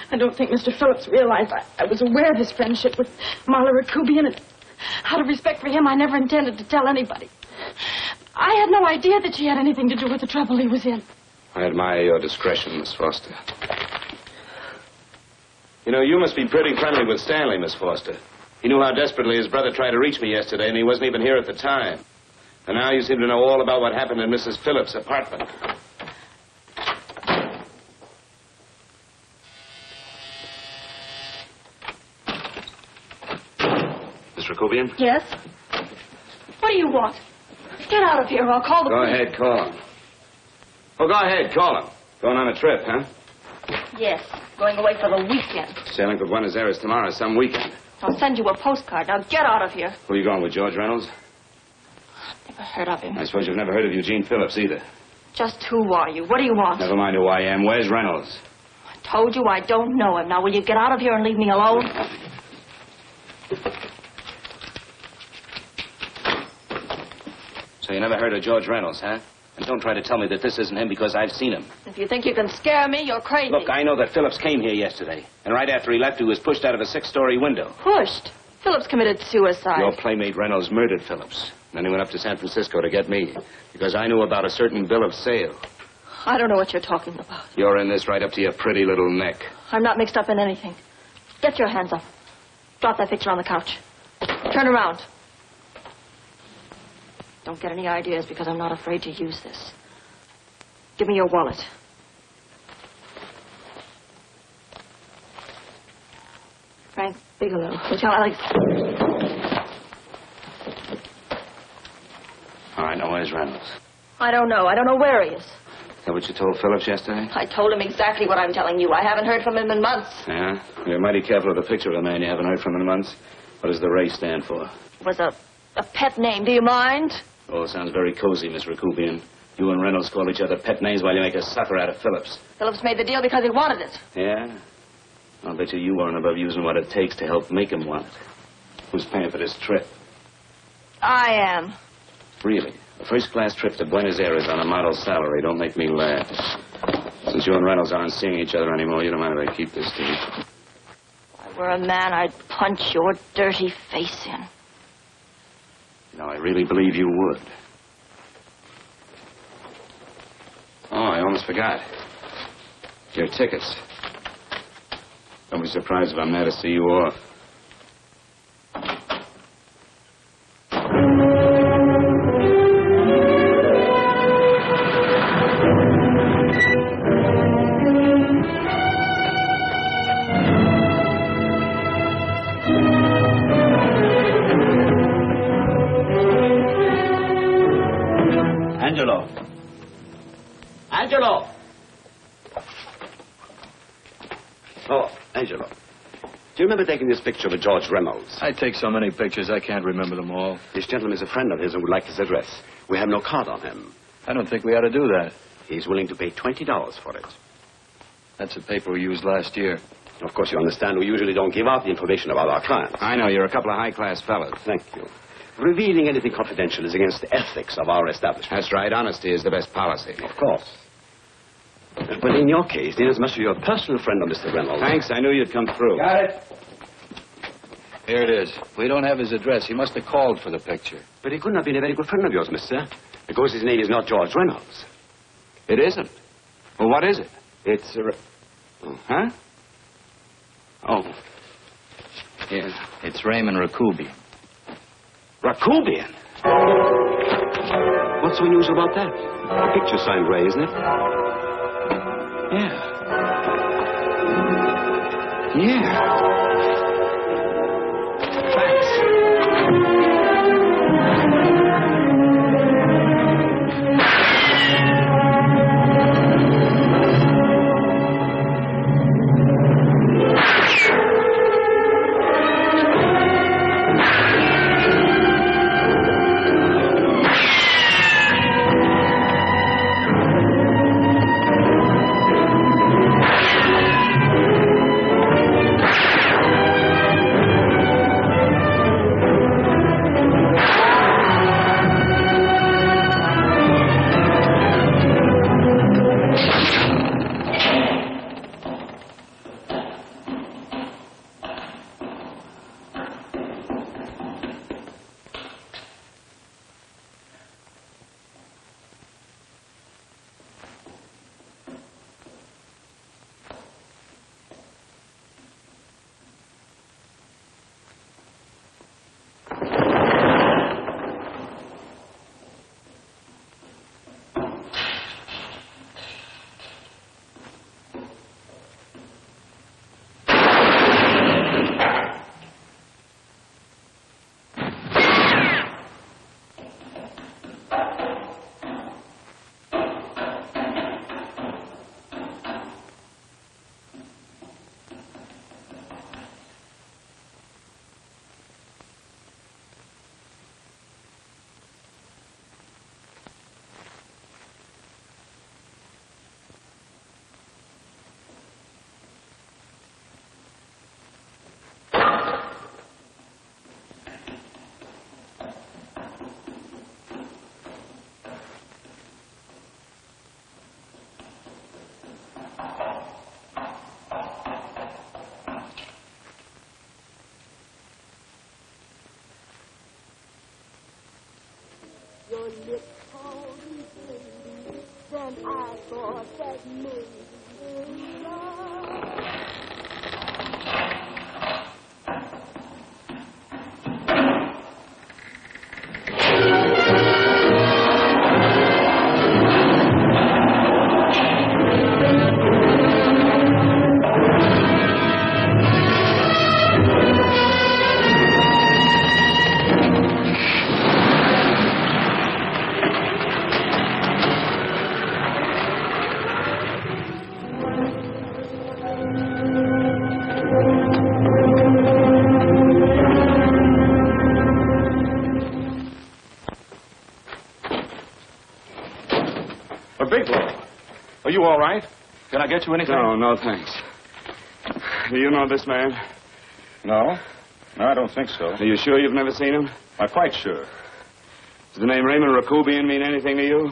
I don't think Mr. Phillips realized I was aware of his friendship with Marla Rakubian, and out of respect for him, I never intended to tell anybody. I had no idea that she had anything to do with the trouble he was in. I admire your discretion, Miss Foster. You know, you must be pretty friendly with Stanley, Miss Foster. He knew how desperately his brother tried to reach me yesterday, and he wasn't even here at the time. And now you seem to know all about what happened in Mrs. Phillips' apartment. Miss Rakubian? Yes? What do you want? Get out of here or I'll call the police. Go ahead, call him. Oh, go ahead, call him. Going on a trip, huh? Yes, going away for the weekend. Sailing for Buenos Aires tomorrow, some weekend. I'll send you a postcard. Now get out of here. Who are you going with, George Reynolds? Never heard of him. I suppose you've never heard of Eugene Phillips either. Just who are you? What do you want? Never mind who I am. Where's Reynolds? I told you I don't know him. Now will you get out of here and leave me alone? So you never heard of George Reynolds, huh? And don't try to tell me that this isn't him because I've seen him. If you think you can scare me, you're crazy. Look, I know that Phillips came here yesterday. And right after he left, he was pushed out of a 6-story window. Pushed? Phillips committed suicide. Your playmate Reynolds murdered Phillips. Then he went up to San Francisco to get me. Because I knew about a certain bill of sale. I don't know what you're talking about. You're in this right up to your pretty little neck. I'm not mixed up in anything. Get your hands up. Drop that picture on the couch. Turn around. Don't get any ideas because I'm not afraid to use this. Give me your wallet. Frank Bigelow, Hotel Alex. All right, now where's Reynolds? I don't know. I don't know where he is. Is that what you told Phillips yesterday? I told him exactly what I'm telling you. I haven't heard from him in months. Yeah? You're mighty careful of the picture of a man you haven't heard from in months. What does the Ray stand for? It was a pet name. Do you mind? Oh, it sounds very cozy, Miss Rakubian. You and Reynolds call each other pet names while you make a sucker out of Phillips. Phillips made the deal because he wanted it. Yeah? I'll bet you aren't above using what it takes to help make him want it. Who's paying for this trip? I am. Really? A first-class trip to Buenos Aires on a model salary. Don't make me laugh. Since you and Reynolds aren't seeing each other anymore, you don't mind if I keep this, do you? If I were a man, I'd punch your dirty face in. No, I really believe you would. Oh, I almost forgot. Your tickets. Don't be surprised if I'm there to see you off. Angelo! Oh, Angelo. Do you remember taking this picture of George Reynolds? I take so many pictures, I can't remember them all. This gentleman is a friend of his and would like his address. We have no card on him. I don't think we ought to do that. He's willing to pay $20 for it. That's the paper we used last year. Of course, you understand we usually don't give out the information about our clients. I know. You're a couple of high-class fellas. Thank you. Revealing anything confidential is against the ethics of our establishment. That's right. Honesty is the best policy. Of course. But in your case, inasmuch as you're a personal friend of Mr. Reynolds... Thanks. I knew you'd come through. Got it. Here it is. We don't have his address. He must have called for the picture. But he couldn't have been a very good friend of yours, mister. Because his name is not George Reynolds. It isn't. Well, what is it? It's... Huh? Oh. Yes. It's Raymond Rakubian. Rakubian? What's so unusual about that? The picture's signed Ray, isn't it? Yeah. Your lips holding baby, then I thought that maybe love. Are you all right? Can I get you anything? No, thanks. Do you know this man? No. No, I don't think so. Are you sure you've never seen him? I'm quite sure. Does the name Raymond Rakubian mean anything to you?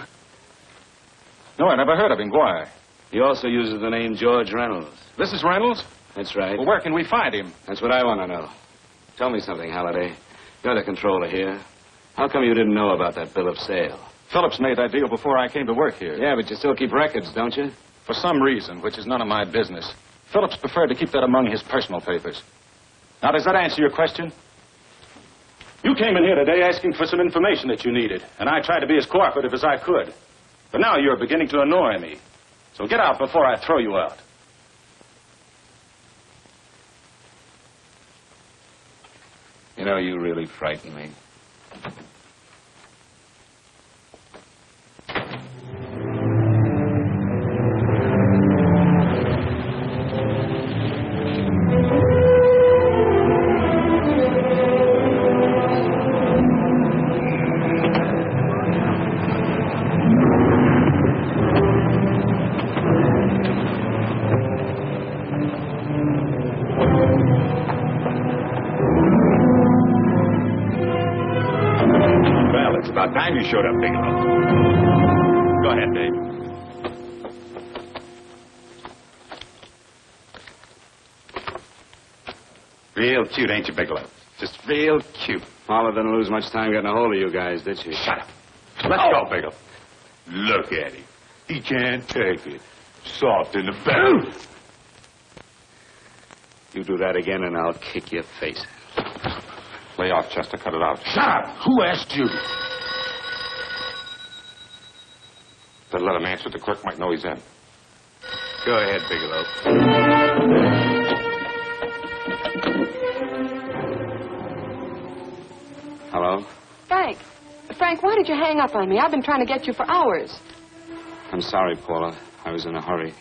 No, I never heard of him. Why? He also uses the name George Reynolds. This is Reynolds? That's right. Well, where can we find him? That's what I want to know. Tell me something, Halliday. You're the controller here. How come you didn't know about that bill of sale? Phillips made that deal before I came to work here. Yeah, but you still keep records, don't you? For some reason, which is none of my business. Phillips preferred to keep that among his personal papers. Now, does that answer your question? You came in here today asking for some information that you needed, and I tried to be as cooperative as I could. But now you're beginning to annoy me. So get out before I throw you out. You know, you really frighten me. time you showed up, Bigelow. Go ahead, Dave. Real cute, ain't you, Bigelow? Just real cute. Paula didn't lose much time getting a hold of you guys, did she? Shut up. Let's go, Bigelow. Look at him. He can't take it. Soft in the belly. You do that again and I'll kick your face. Lay off, Chester. Cut it out. Shut up! Who asked you? Better let him answer. The clerk might know he's in. Go ahead, Bigelow. Hello? Frank. Frank, why did you hang up on me? I've been trying to get you for hours. I'm sorry, Paula. I was in a hurry.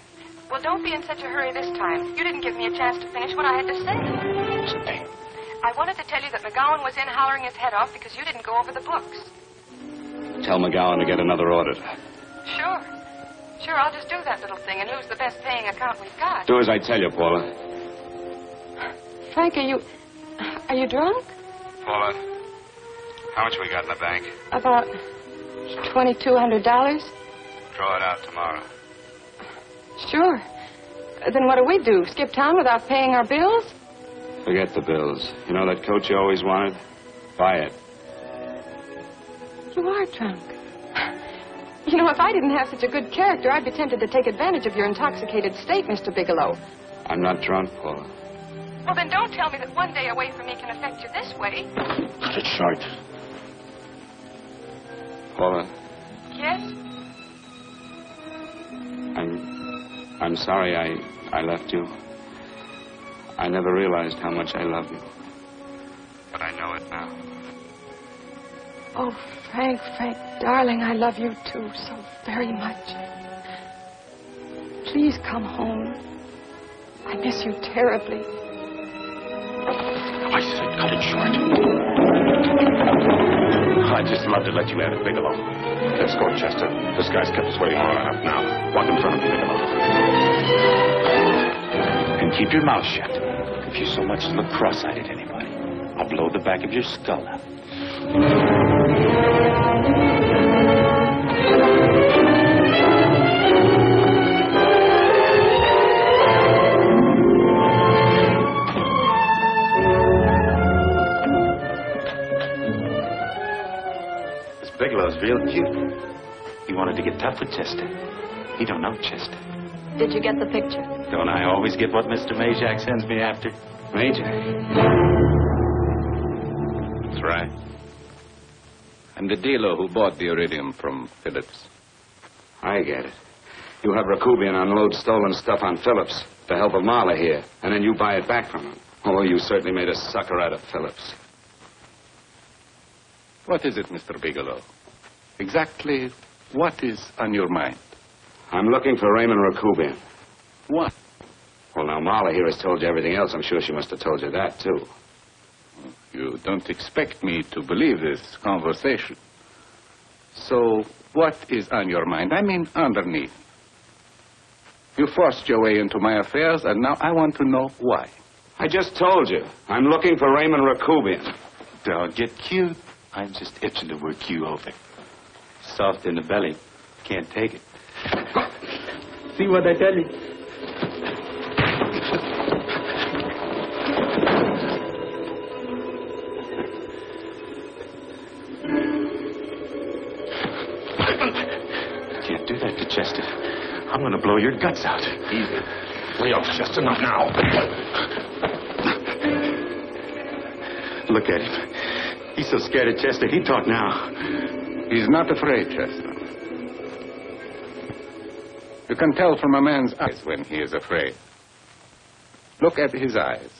Well, don't be in such a hurry this time. You didn't give me a chance to finish what I had to say. Something. I wanted to tell you that McGowan was in hollering his head off because you didn't go over the books. Tell McGowan to get another auditor. Sure. Sure, I'll just do that little thing and use the best paying account we've got. Do as I tell you, Paula. Frank, are you drunk? Paula, how much we got in the bank? About $2,200. Draw it out tomorrow. Sure. Then what do? Skip town without paying our bills? Forget the bills. You know that coat you always wanted? Buy it. You are drunk. You know, if I didn't have such a good character, I'd be tempted to take advantage of your intoxicated state, Mr. Bigelow. I'm not drunk, Paula. Well, then don't tell me that one day away from me can affect you this way. Cut it short. Paula, Yes? I'm sorry I left you. I never realized how much I love you. But I know it now. Oh, Frank, darling, I love you too so very much. Please come home. I miss you terribly. I said cut it short. I'd just love to let you have it, Bigelow. Let's go, Chester. This guy's kept us waiting long enough now. Walk in front of me, Bigelow. And keep your mouth shut. If you so much as look cross-eyed at anybody, I'll blow the back of your skull out. Bigelow's real cute. He wanted to get tough with Chester. He don't know Chester. Did you get the picture? Don't I always get what Mr. Majak sends me after? Majak? That's right. I'm the dealer who bought the iridium from Phillips. I get it. You have Rakubian unload stolen stuff on Phillips, the help of Marla here, and then you buy it back from him. Oh, you certainly made a sucker out of Phillips. What is it, Mr. Bigelow? Exactly what is on your mind? I'm looking for Raymond Rakubian. What? Well, now, Marla here has told you everything else. I'm sure she must have told you that, too. You don't expect me to believe this conversation. So, what is on your mind? I mean, underneath. You forced your way into my affairs, and now I want to know why. I just told you. I'm looking for Raymond Rakubian. Don't get cute. I'm just itching to work you over. Soft in the belly. Can't take it. See what I tell you? Can't do that to Chester. I'm going to blow your guts out. Easy. Lay off, Chester, not now. Look at him. He's so scared of Chester, he'd talk now. He's not afraid, Chester. You can tell from a man's eyes when he is afraid. Look at his eyes.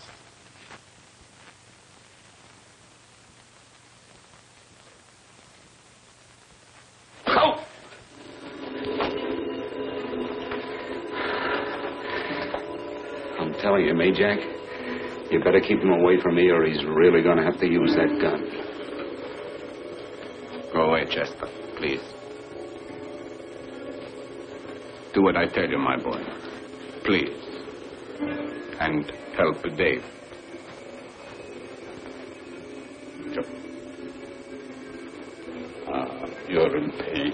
Oh! I'm telling you, Majak, you better keep him away from me or he's really going to have to use that gun. Go away, Chester, please. Do what I tell you, my boy. Please. And help Dave. Sure. suffer in pain.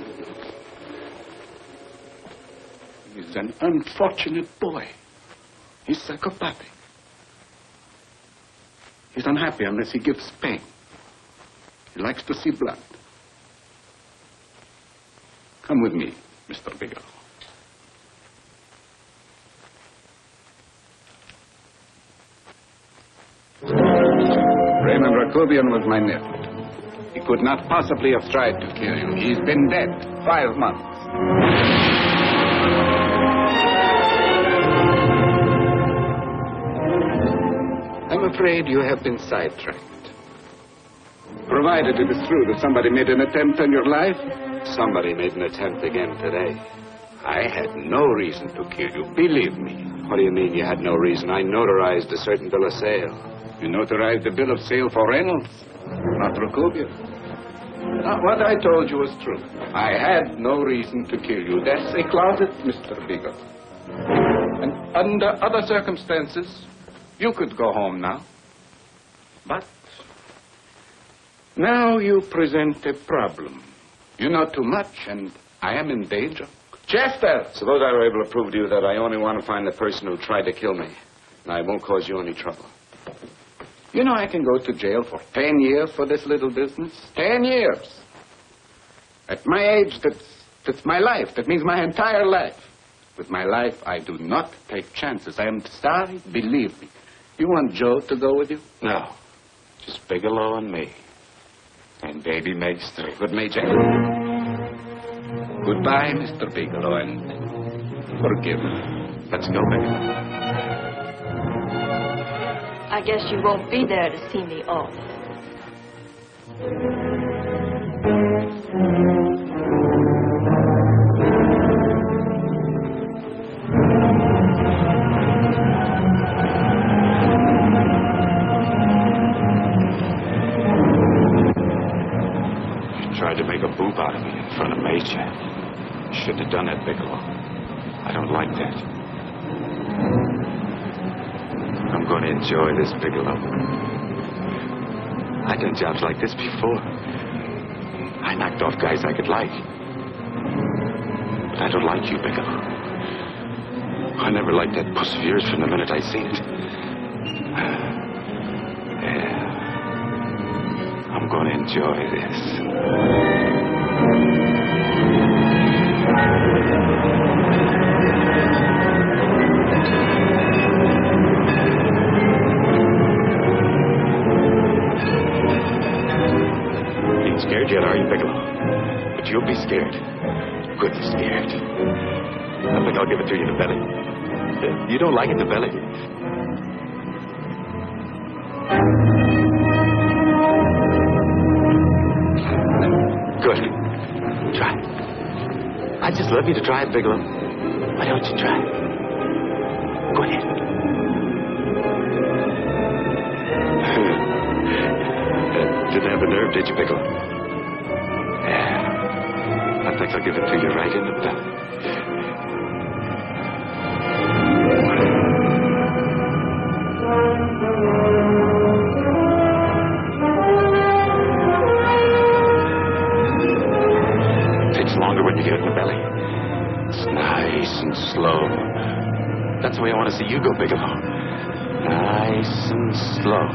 He's an unfortunate boy. He's psychopathic. He's unhappy unless he gives pain. He likes to see blood. Come with me, Mr. Bigelow. Raymond Rakubian was my nephew. He could not possibly have tried to kill you. He's been dead 5 months. I'm afraid you have been sidetracked. Provided it is true that somebody made an attempt on your life. Somebody made an attempt again today. I had no reason to kill you, believe me. What do you mean you had no reason? I notarized a certain bill of sale. You notarized the bill of sale for Reynolds, not Rakubian. What I told you was true. I had no reason to kill you. That's a closet, Mr. Bigelow. And under other circumstances, you could go home now. But now you present a problem. You know too much, and I am in danger. Chester! Suppose I were able to prove to you that I only want to find the person who tried to kill me, and I won't cause you any trouble. You know I can go to jail for 10 years for this little business. 10 years. At my age, that's my life. That means my entire life. With my life, I do not take chances. I am sorry, believe me. You want Joe to go with you? No. Just Bigelow and me. And baby makes 3. Good, Major. Goodbye, Mr. Bigelow, and forgive me. Let's go, Bigelow. I guess you won't be there to see me off. You tried to make a boob out of me in front of Major. Shouldn't have done that, Bigelow. I don't like that. I'm going to enjoy this, Bigelow. I've done jobs like this before. I knocked off guys I could like. But I don't like you, Bigelow. I never liked that puss of yours from the minute I seen it. Yeah. I'm going to enjoy this. Scared yet, are you, Bigelow? But you'll be scared. Good scared. I think I'll give it to you in the belly. You don't like it in the belly? Good. Try. I'd just love you to try it, Bigelow. Why don't you try it? Go ahead. Didn't have the nerve, did you, Bigelow? I think I'll give it to you right in the belly. Takes longer when you get it in the belly. It's nice and slow. That's the way I want to see you go, Bigelow. Nice and slow.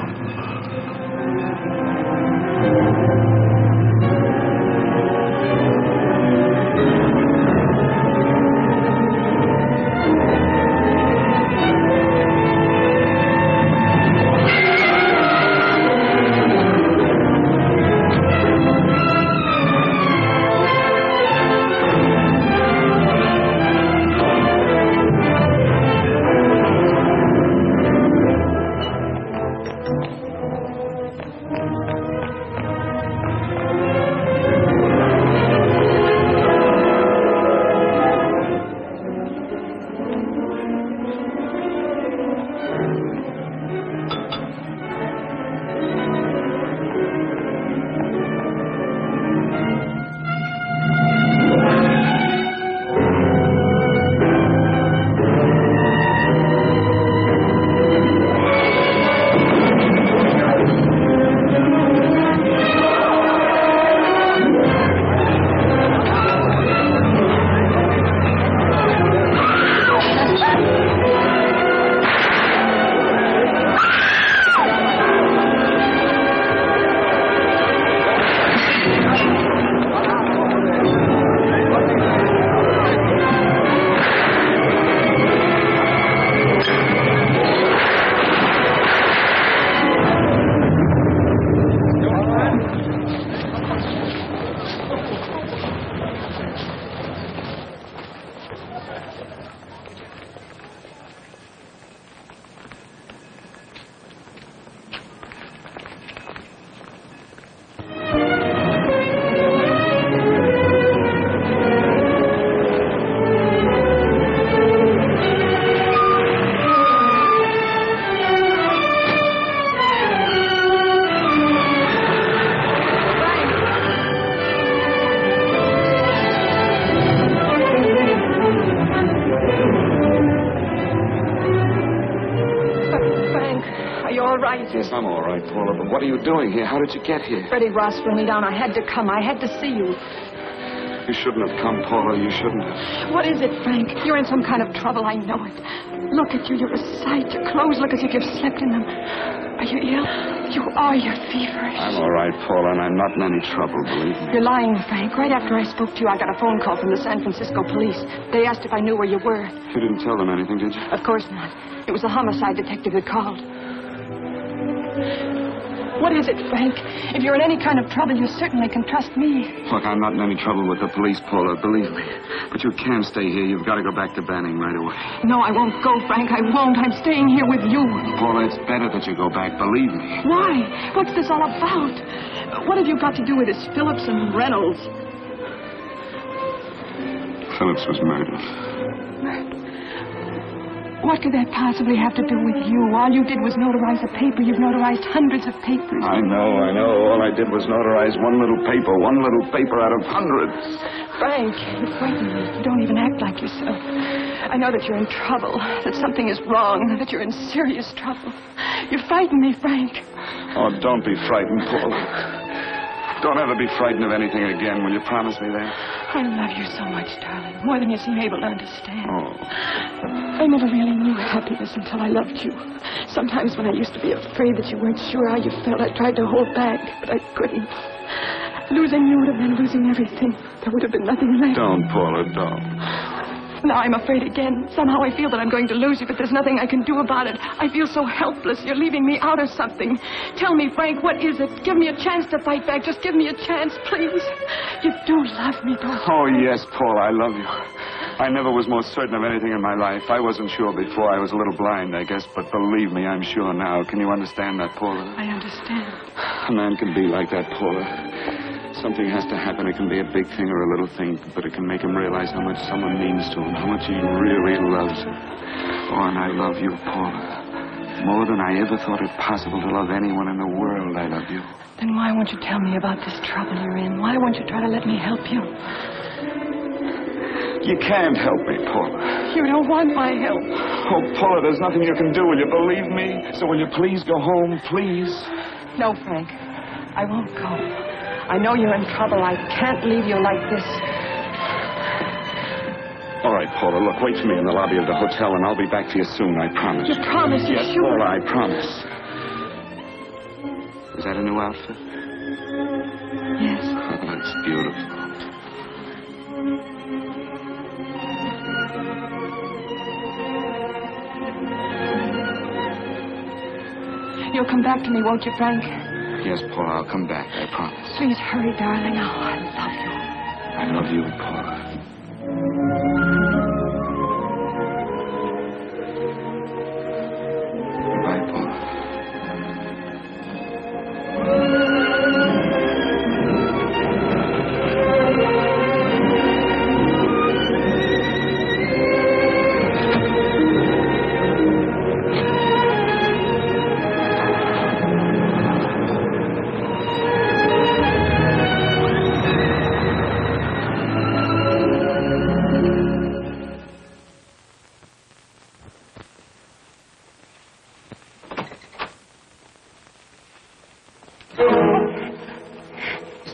Yes, I'm all right, Paula, but what are you doing here? How did you get here? Freddie Ross threw me down. I had to come. I had to see you. You shouldn't have come, Paula. You shouldn't have. What is it, Frank? You're in some kind of trouble. I know it. Look at you. You're a sight. Your clothes look as if you've slept in them. Are you ill? You are. You're feverish. I'm all right, Paula, and I'm not in any trouble, believe me. You're lying, Frank. Right after I spoke to you, I got a phone call from the San Francisco police. They asked if I knew where you were. You didn't tell them anything, did you? Of course not. It was the homicide detective that called. What is it, Frank? If you're in any kind of trouble, you certainly can trust me. Look, I'm not in any trouble with the police, Paula, believe me. But you can't stay here. You've got to go back to Banning right away. No, I won't go, Frank. I won't. I'm staying here with you. Paula, it's better that you go back, believe me. Why? What's this all about? What have you got to do with this Phillips and Reynolds? Phillips was murdered. What could that possibly have to do with you? All you did was notarize a paper. You've notarized hundreds of papers. I know. All I did was notarize one little paper out of hundreds. Frank, you frighten me. You don't even act like yourself. I know that you're in trouble, that something is wrong, that you're in serious trouble. You frighten me, Frank. Oh, don't be frightened, Paula. Don't ever be frightened of anything again. Will you promise me that? I love you so much, darling. More than you seem able to understand. Oh. I never really knew happiness until I loved you. Sometimes when I used to be afraid that you weren't sure how you felt, I tried to hold back, but I couldn't. Losing you would have been losing everything. There would have been nothing left. Don't, Paula, don't. Now I'm afraid again. Somehow I feel that I'm going to lose you, but there's nothing I can do about it. I feel so helpless. You're leaving me out of something. Tell me, Frank, what is it? Give me a chance to fight back. Just give me a chance, please. You do love me, don't you? Oh, yes, Paula, I love you. I never was more certain of anything in my life. I wasn't sure before. I was a little blind, I guess, but believe me, I'm sure now. Can you understand that, Paula? I understand. A man can be like that, Paula. Something has to happen. It can be a big thing or a little thing, but it can make him realize how much someone means to him, how much he really loves him. Oh, and I love you, Paula. More than I ever thought it possible to love anyone in the world, I love you. Then why won't you tell me about this trouble you're in? Why won't you try to let me help you? You can't help me, Paula. You don't want my help. Oh, Paula, there's nothing you can do. Will you believe me? So will you please go home, please? No, Frank. I won't go. I know you're in trouble. I can't leave you like this. All right, Paula, look, wait for me in the lobby of the hotel, and I'll be back to you soon, I promise. You promise? You're yes, sure? Paula, I promise. Is that a new outfit? Yes. Oh, that's beautiful. You'll come back to me, won't you, Frank? Yes, Paula, I'll come back, I promise. Please hurry, darling. Oh, I love you. I love you, Paula. Goodbye, Paula.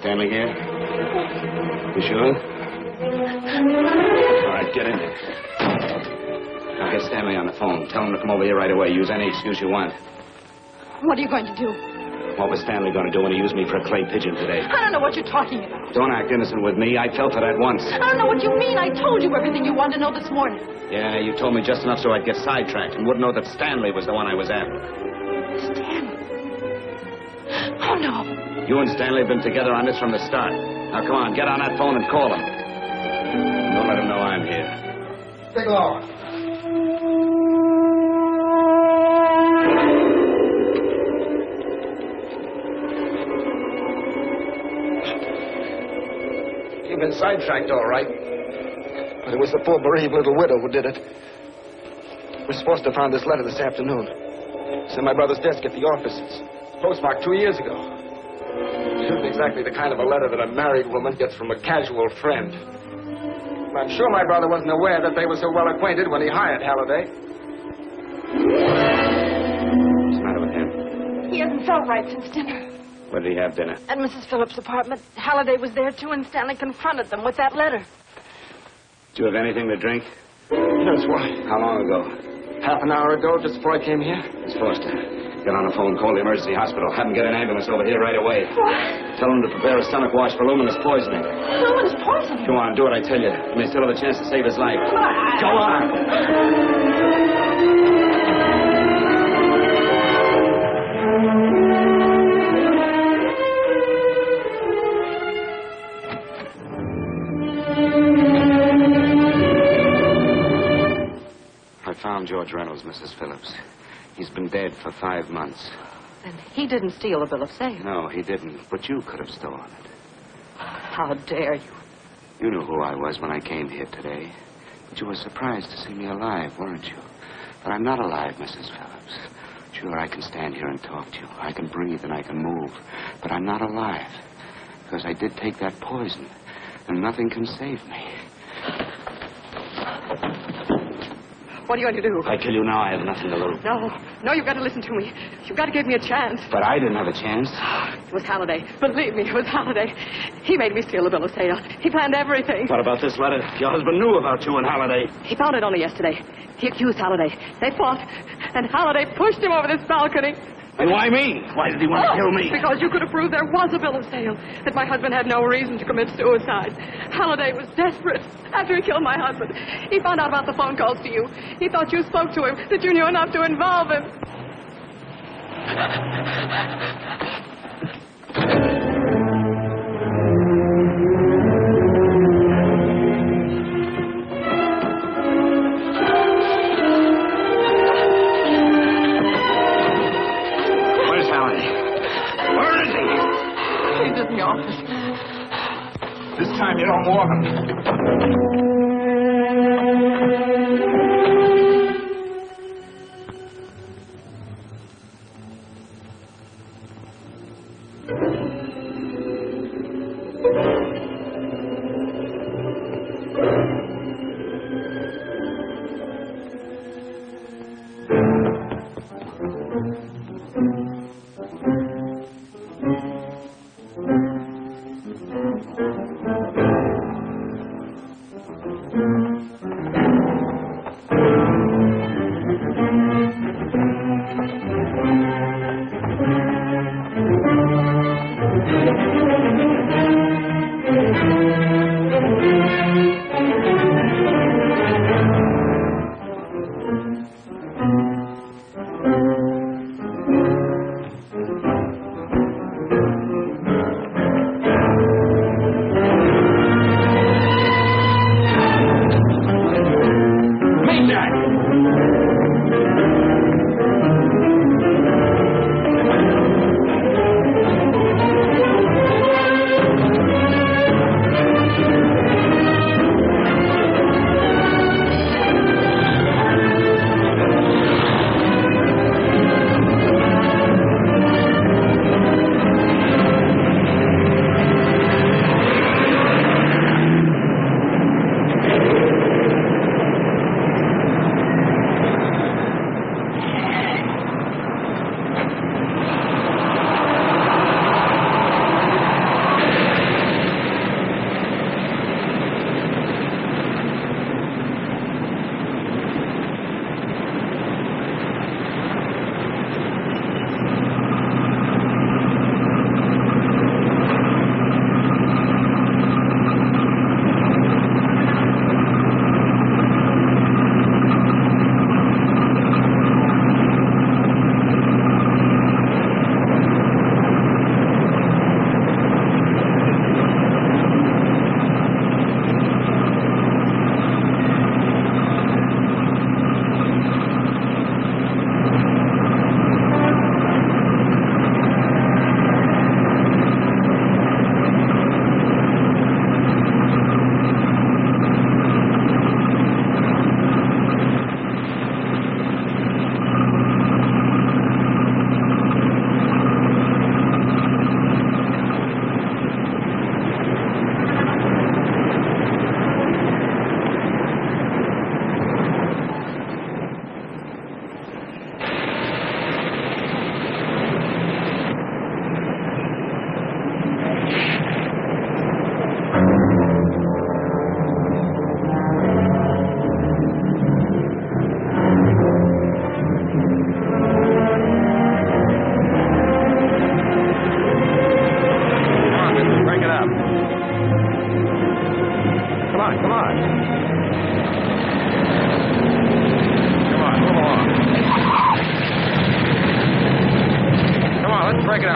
Stanley here? You sure? All right, get in there. Now get Stanley on the phone. Tell him to come over here right away. Use any excuse you want. What are you going to do? What was Stanley going to do when he used me for a clay pigeon today? I don't know what you're talking about. Don't act innocent with me. I felt for that once. I don't know what you mean. I told you everything you wanted to know this morning. Yeah, you told me just enough so I'd get sidetracked and wouldn't know that Stanley was the one I was after. Stanley? Oh, no. You and Stanley have been together on this from the start. Now, come on, get on that phone and call him. Don't let him know I'm here. Bigelow. You've been sidetracked, all right. But it was the poor bereaved little widow who did it. Miss Foster found this letter this afternoon. It's in my brother's desk at the office. It's postmarked 2 years ago. It isn't exactly the kind of a letter that a married woman gets from a casual friend. I'm sure my brother wasn't aware that they were so well acquainted when he hired Halliday. What's the matter with him? He hasn't felt right since dinner. Where did he have dinner? At Mrs. Phillips' apartment. Halliday was there, too, and Stanley confronted them with that letter. Did you have anything to drink? Yes, why? How long ago? Half an hour ago, just before I came here. Miss Foster, get on the phone, call the emergency hospital. Have them get an ambulance over here right away. What? Tell them to prepare a stomach wash for luminous poisoning. Luminous poisoning? Go on, do what I tell you. You may still have a chance to save his life. Go on. I found George Reynolds, Mrs. Phillips. He's been dead for 5 months. And he didn't steal the bill of sale. No, he didn't. But you could have stolen it. How dare you? You knew who I was when I came here today. But you were surprised to see me alive, weren't you? But I'm not alive, Mrs. Phillips. Sure, I can stand here and talk to you. I can breathe and I can move. But I'm not alive. Because I did take that poison. And nothing can save me. What are you going to do? If I kill you now, I have nothing to lose. No, you've got to listen to me. You've got to give me a chance. But I didn't have a chance. It was Halliday. Believe me, it was Halliday. He made me steal the bill of sale. He planned everything. What about this letter? Your husband knew about you and Halliday. He found it only yesterday. He accused Halliday. They fought, and Halliday pushed him over this balcony. And why me? Why did he want to kill me? Because you could have proved there was a bill of sale, that my husband had no reason to commit suicide. Halliday was desperate. After he killed my husband, he found out about the phone calls to you. He thought you spoke to him, that you knew enough to involve him. Where's Halliday? Where is he? He's in the office. This time you don't want him.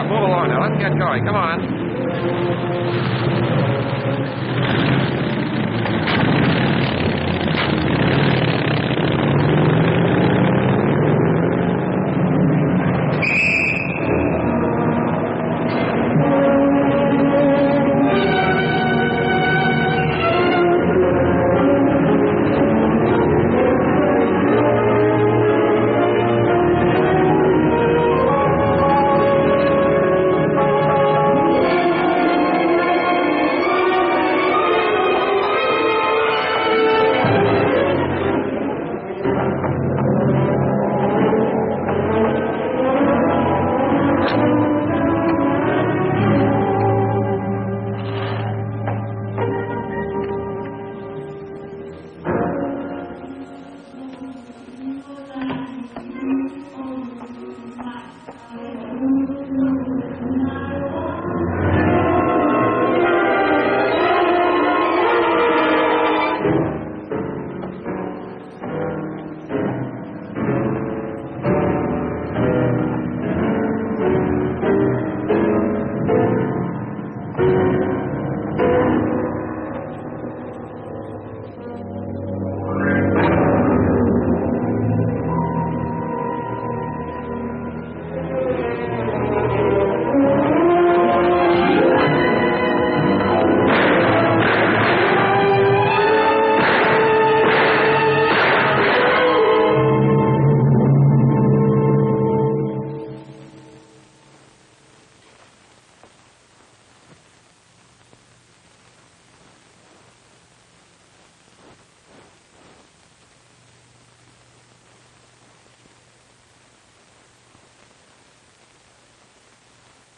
move along now. Let's get going. Come on.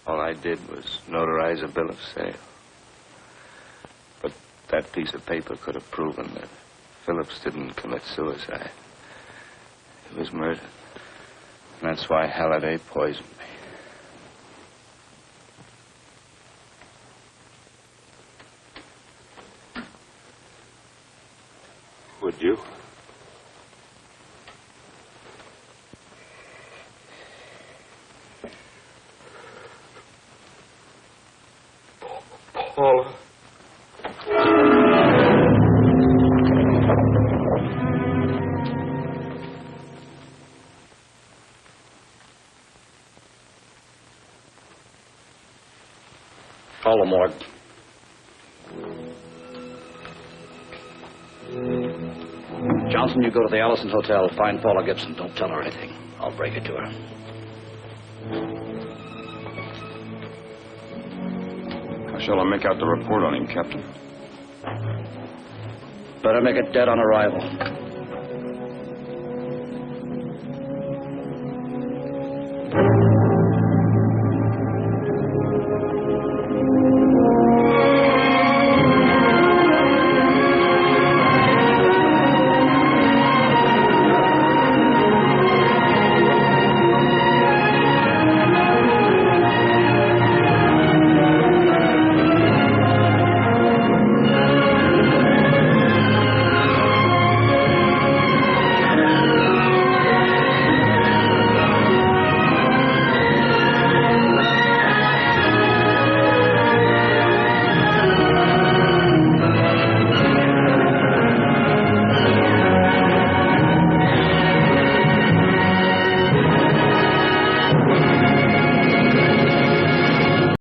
All I did was notarize a bill of sale. But that piece of paper could have proven that Phillips didn't commit suicide. He was murdered. And that's why Halliday poisoned me. Would you? Paula. Call the morgue. Johnson, you go to the Allison Hotel. Find Paula Gibson. Don't tell her anything. I'll break it to her. How shall I make out the report on him, Captain? Better make it dead on arrival.